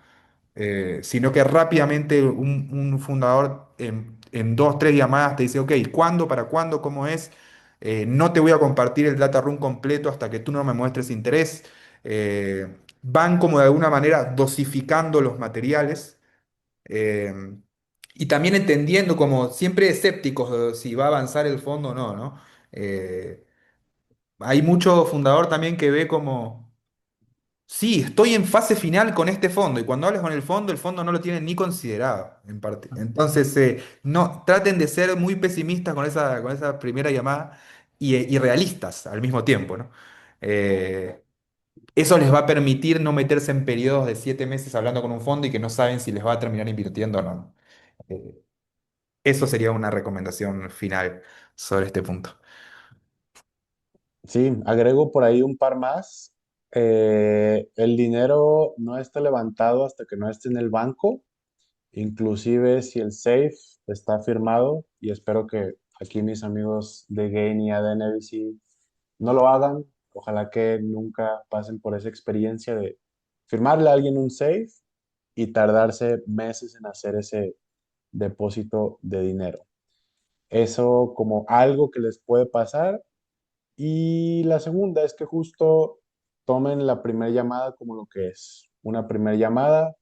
sino que rápidamente un fundador en 2, 3 llamadas te dice, ok, ¿cuándo? ¿Para cuándo? ¿Cómo es? No te voy a compartir el data room completo hasta que tú no me muestres interés. Van como de alguna manera dosificando los materiales eh, y también entendiendo como siempre escépticos de si va a avanzar el fondo o no, ¿no? Eh, Hay mucho fundador también que ve como... Sí, estoy en fase final con este fondo y cuando hablas con el fondo no lo tienen ni considerado en parte. Entonces, no, traten de ser muy pesimistas con esa primera llamada y realistas al mismo tiempo, ¿no? Eh, Eso les va a permitir no meterse en periodos de 7 meses hablando con un fondo y que no saben si les va a terminar invirtiendo o no. Eh, Eso sería una recomendación final sobre este punto. Sí, agrego por ahí un par más. El dinero no está levantado hasta que no esté en el banco. Inclusive si el SAFE está firmado, y espero que aquí mis amigos de Gain y ADNBC no lo hagan, ojalá que nunca pasen por esa experiencia de firmarle a alguien un SAFE y tardarse meses en hacer ese depósito de dinero. Eso como algo que les puede pasar. Y la segunda es que justo tomen la primera llamada como lo que es. Una primera llamada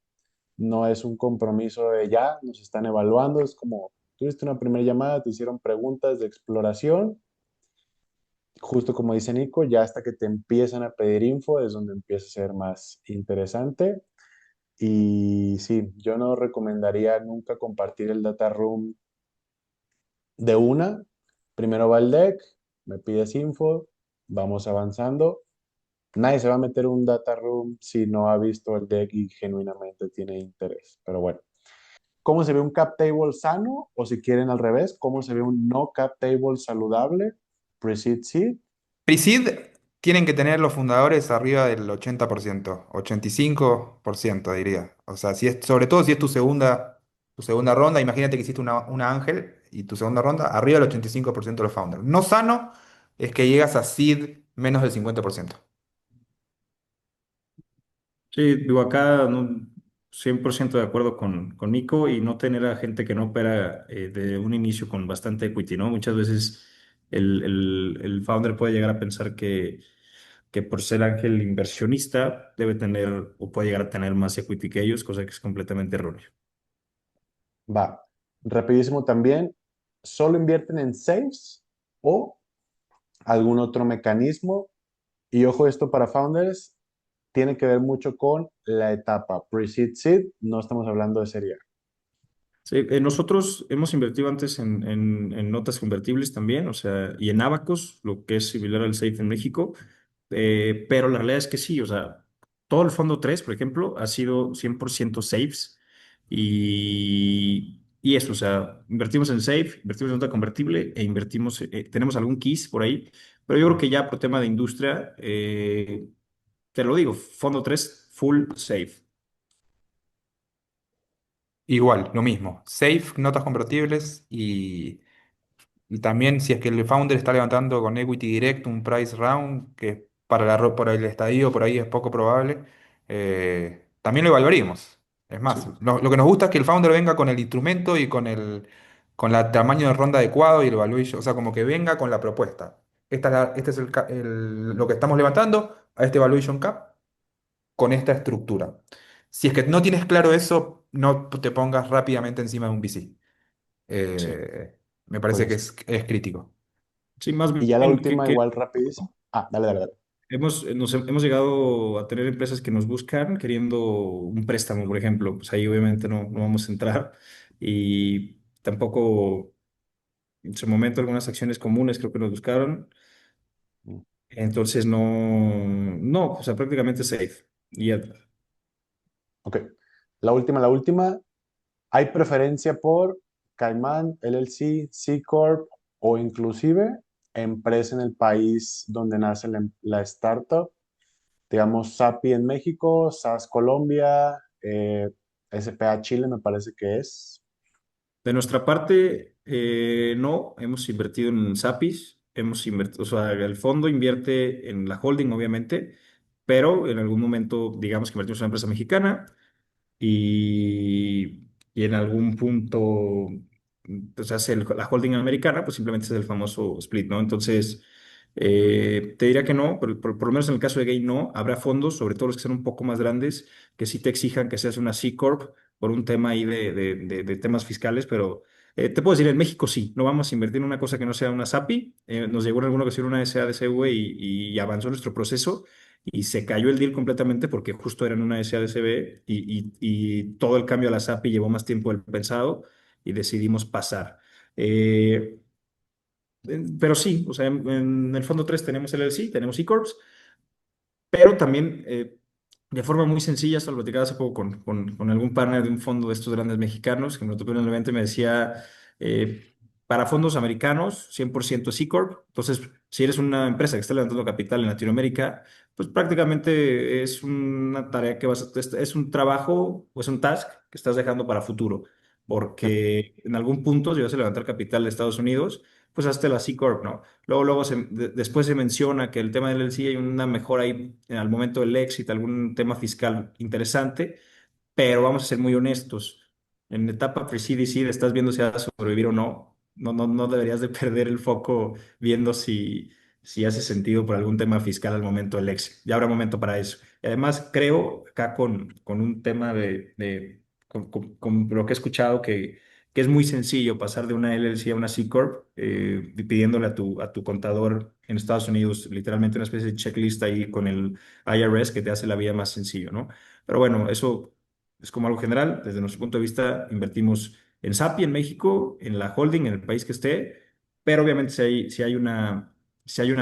no es un compromiso de ya, nos están evaluando, es como tuviste una primera llamada, te hicieron preguntas de exploración, justo como dice Nico, ya hasta que te empiezan a pedir info es donde empieza a ser más interesante. Y sí, yo no recomendaría nunca compartir el data room de una. Primero va el deck, me pides info, vamos avanzando. Nadie se va a meter un data room si no ha visto el deck y genuinamente tiene interés. Pero bueno, ¿cómo se ve un cap table sano? O si quieren al revés, ¿cómo se ve un no cap table saludable? Precede seed. Pre-seed tienen que tener los fundadores arriba del 80%, 85% diría. O sea, si es, sobre todo si es tu segunda ronda, imagínate que hiciste una Ángel y tu segunda ronda, arriba del 85% de los founders. No sano es que llegas a seed menos del 50%. Sí, digo, acá no, 100% de acuerdo con Nico y no tener a gente que no opera de un inicio con bastante equity, ¿no? Muchas veces el founder puede llegar a pensar que por ser ángel inversionista debe tener o puede llegar a tener más equity que ellos, cosa que es completamente erróneo. Va. Rapidísimo también. ¿Solo invierten en safes o algún otro mecanismo? Y ojo, esto para founders tiene que ver mucho con la etapa pre-seed seed. No estamos hablando de serie A. Sí, nosotros hemos invertido antes en notas convertibles también, o sea, y en Abacus, lo que es similar al SAFE en México, pero la realidad es que sí, o sea, todo el fondo 3 por ejemplo, ha sido 100% SAFEs y eso, o sea, invertimos en SAFE, invertimos en nota convertible e invertimos, tenemos algún KISS por ahí, pero yo creo que ya por tema de industria, te lo digo, fondo 3 full SAFE. Igual, lo mismo. Safe, notas convertibles y también si es que el founder está levantando con equity directo un price round, que para por el estadio por ahí es poco probable, también lo evaluaríamos. Es Sí, más, lo que nos gusta es que el founder venga con el instrumento y con el tamaño de ronda adecuado y el evaluation, o sea, como que venga con la propuesta. Este es lo que estamos levantando a este evaluation cap con esta estructura. Si es que no tienes claro eso, no te pongas rápidamente encima de un VC. sí, Me parece que Pues, es crítico. sí, más y ya la bien última, igual rapidísimo. Ah, dale, dale, dale. hemos llegado a tener empresas que nos buscan queriendo un préstamo, por ejemplo. Pues ahí obviamente no vamos a entrar. Y tampoco en su momento algunas acciones comunes creo que nos buscaron. Entonces no, o sea, prácticamente safe. Y ya. Ok. La última, la última. ¿Hay preferencia por Caimán, LLC, C Corp o inclusive empresa en el país donde nace la startup? Digamos, SAPI en México, SAS Colombia, SPA Chile me parece que es. De nuestra parte, no, hemos invertido en SAPIs, hemos invertido, o sea, el fondo invierte en la holding, obviamente, pero en algún momento, digamos que invertimos en una empresa mexicana y en algún punto pues hace la holding americana, pues simplemente es el famoso split, ¿no? Entonces, te diría que no, pero por lo menos en el caso de Gay no, habrá fondos, sobre todo los que sean un poco más grandes, que sí te exijan que seas una C Corp por un tema ahí de temas fiscales, pero te puedo decir, en México sí, no vamos a invertir en una cosa que no sea una SAPI, nos llegó en alguna ocasión una SADCV y avanzó nuestro proceso y se cayó el deal completamente porque justo era en una SADCB y todo el cambio a la SAPI llevó más tiempo del pensado y decidimos pasar. Eh, pero sí, o sea, en el fondo 3 tenemos LLC, tenemos E-Corps, pero también de forma muy sencilla, esto lo platicaba hace poco con algún partner de un fondo de estos grandes mexicanos que me lo topé en el evento y me decía, para fondos americanos, 100% C Corp. Entonces, si eres una empresa que está levantando capital en Latinoamérica, pues prácticamente es una tarea que es un trabajo o es un task que estás dejando para futuro. Porque en algún punto, si vas a levantar capital de Estados Unidos, pues hazte la C Corp, ¿no? Luego después se menciona que el tema del LLC hay una mejora ahí al momento del éxito, algún tema fiscal interesante, pero vamos a ser muy honestos. En etapa pre-CDC estás viendo si vas a sobrevivir o no. No deberías de perder el foco viendo si hace sentido por algún tema fiscal al momento del exit. Ya habrá momento para eso. Y además, creo acá con un tema con lo que he escuchado, que es muy sencillo pasar de una LLC a una C Corp, pidiéndole a tu contador en Estados Unidos literalmente una especie de checklist ahí con el IRS que te hace la vida más sencillo, ¿no? Pero bueno, eso es como algo general. Desde nuestro punto de vista, invertimos en SAPI en México, en la holding, en el país que esté, pero obviamente si hay una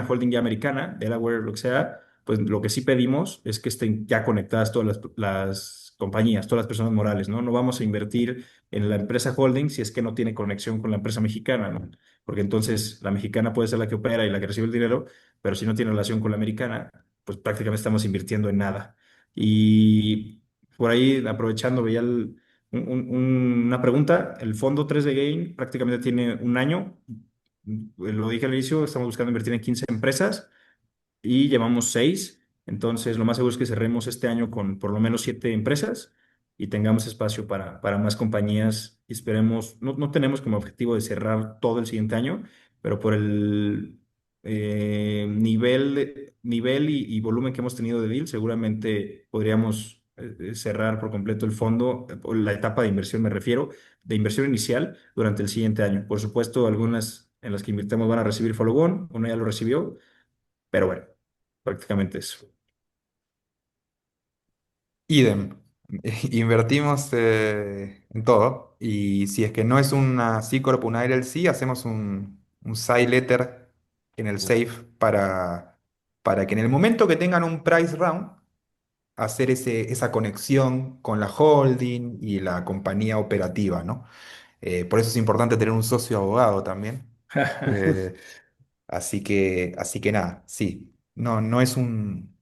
holding ya americana, Delaware, lo que sea, pues lo que sí pedimos es que estén ya conectadas todas las compañías, todas las personas morales, ¿no? No vamos a invertir en la empresa holding si es que no tiene conexión con la empresa mexicana, ¿no? Porque entonces la mexicana puede ser la que opera y la que recibe el dinero, pero si no tiene relación con la americana, pues prácticamente estamos invirtiendo en nada. Y por ahí, aprovechando, veía una pregunta. El fondo 3 de Gain prácticamente tiene un año. Lo dije al inicio, estamos buscando invertir en 15 empresas y llevamos 6. Entonces, lo más seguro es que cerremos este año con por lo menos 7 empresas y tengamos espacio para más compañías. Y esperemos, no tenemos como objetivo de cerrar todo el siguiente año, pero por el nivel y volumen que hemos tenido de deal, seguramente podríamos cerrar por completo el fondo, o la etapa de inversión me refiero, de inversión inicial durante el siguiente año. Por supuesto, algunas en las que invirtamos van a recibir follow-on, uno ya lo recibió, pero bueno, prácticamente eso. Idem. Invertimos en todo. Y si es que no es una C Corp, una LLC, hacemos un side letter en el safe para que en el momento que tengan un price round, hacer esa conexión con la holding y la compañía operativa, ¿no? Por eso es importante tener un socio abogado también. Eh, así que nada, sí. No es un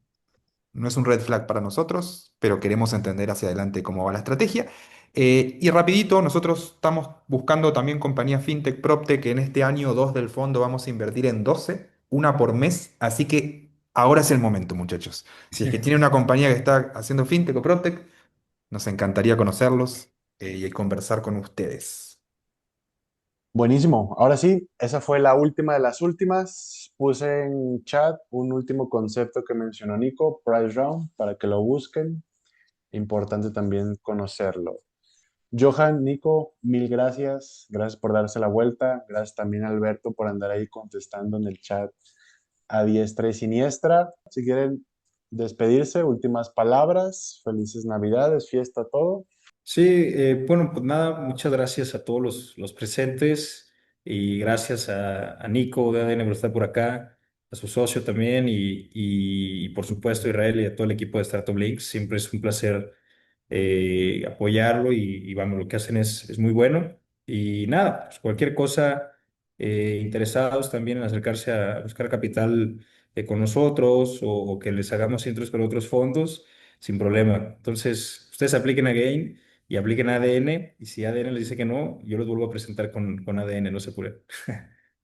red flag para nosotros, pero queremos entender hacia adelante cómo va la estrategia. Y rapidito, nosotros estamos buscando también compañía FinTech, PropTech, que en este año 2 del fondo vamos a invertir en 12, una por mes, así que ahora es el momento, muchachos. Si es que tiene una compañía que está haciendo FinTech o PropTech, nos encantaría conocerlos y conversar con ustedes. Buenísimo. Ahora sí, esa fue la última de las últimas. Puse en chat un último concepto que mencionó Nico, Price Round, para que lo busquen. Importante también conocerlo. Johan, Nico, mil gracias. Gracias por darse la vuelta. Gracias también a Alberto por andar ahí contestando en el chat a diestra y siniestra. Si quieren despedirse, últimas palabras. Felices Navidades, fiesta, todo. Sí, bueno, pues nada, muchas gracias a todos los presentes y gracias a Nico de ADN por estar por acá, a su socio también y por supuesto a Israel y a todo el equipo de Startup Links. Siempre es un placer apoyarlo y vamos, lo que hacen es muy bueno. Y nada, pues cualquier cosa, interesados también en acercarse a buscar capital con nosotros o que les hagamos intros con otros fondos, sin problema. Entonces, ustedes apliquen a Gain y apliquen ADN, y si ADN les dice que no, yo los vuelvo a presentar con ADN, no se apuren.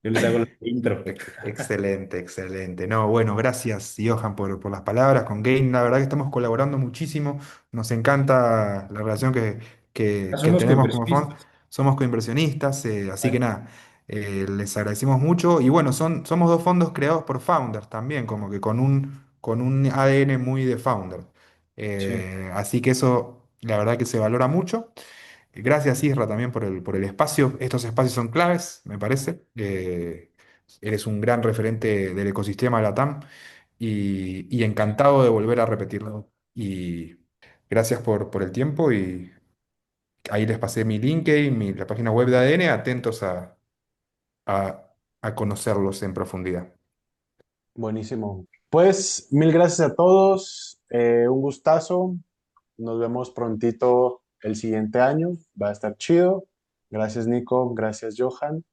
Yo les hago la intro. Excelente, excelente. No, bueno, gracias, Johan, por las palabras con Gain. La verdad que estamos colaborando muchísimo. Nos encanta la relación Ya que somos tenemos como fondo. coinversionistas. Somos coinversionistas, así que Vale. nada, les agradecemos mucho. Y bueno, somos dos fondos creados por founders también, como que con un ADN muy de founder. Sí. Así que eso, la verdad que se valora mucho. Gracias, Isra, también por el espacio. Estos espacios son claves, me parece. Eres un gran referente del ecosistema de la TAM y encantado de volver a repetirlo. Y gracias por el tiempo y ahí les pasé mi LinkedIn, la página web de ADN, atentos a, a conocerlos en profundidad. Buenísimo. Pues mil gracias a todos. Un gustazo. Nos vemos prontito el siguiente año. Va a estar chido. Gracias, Nico. Gracias, Johan.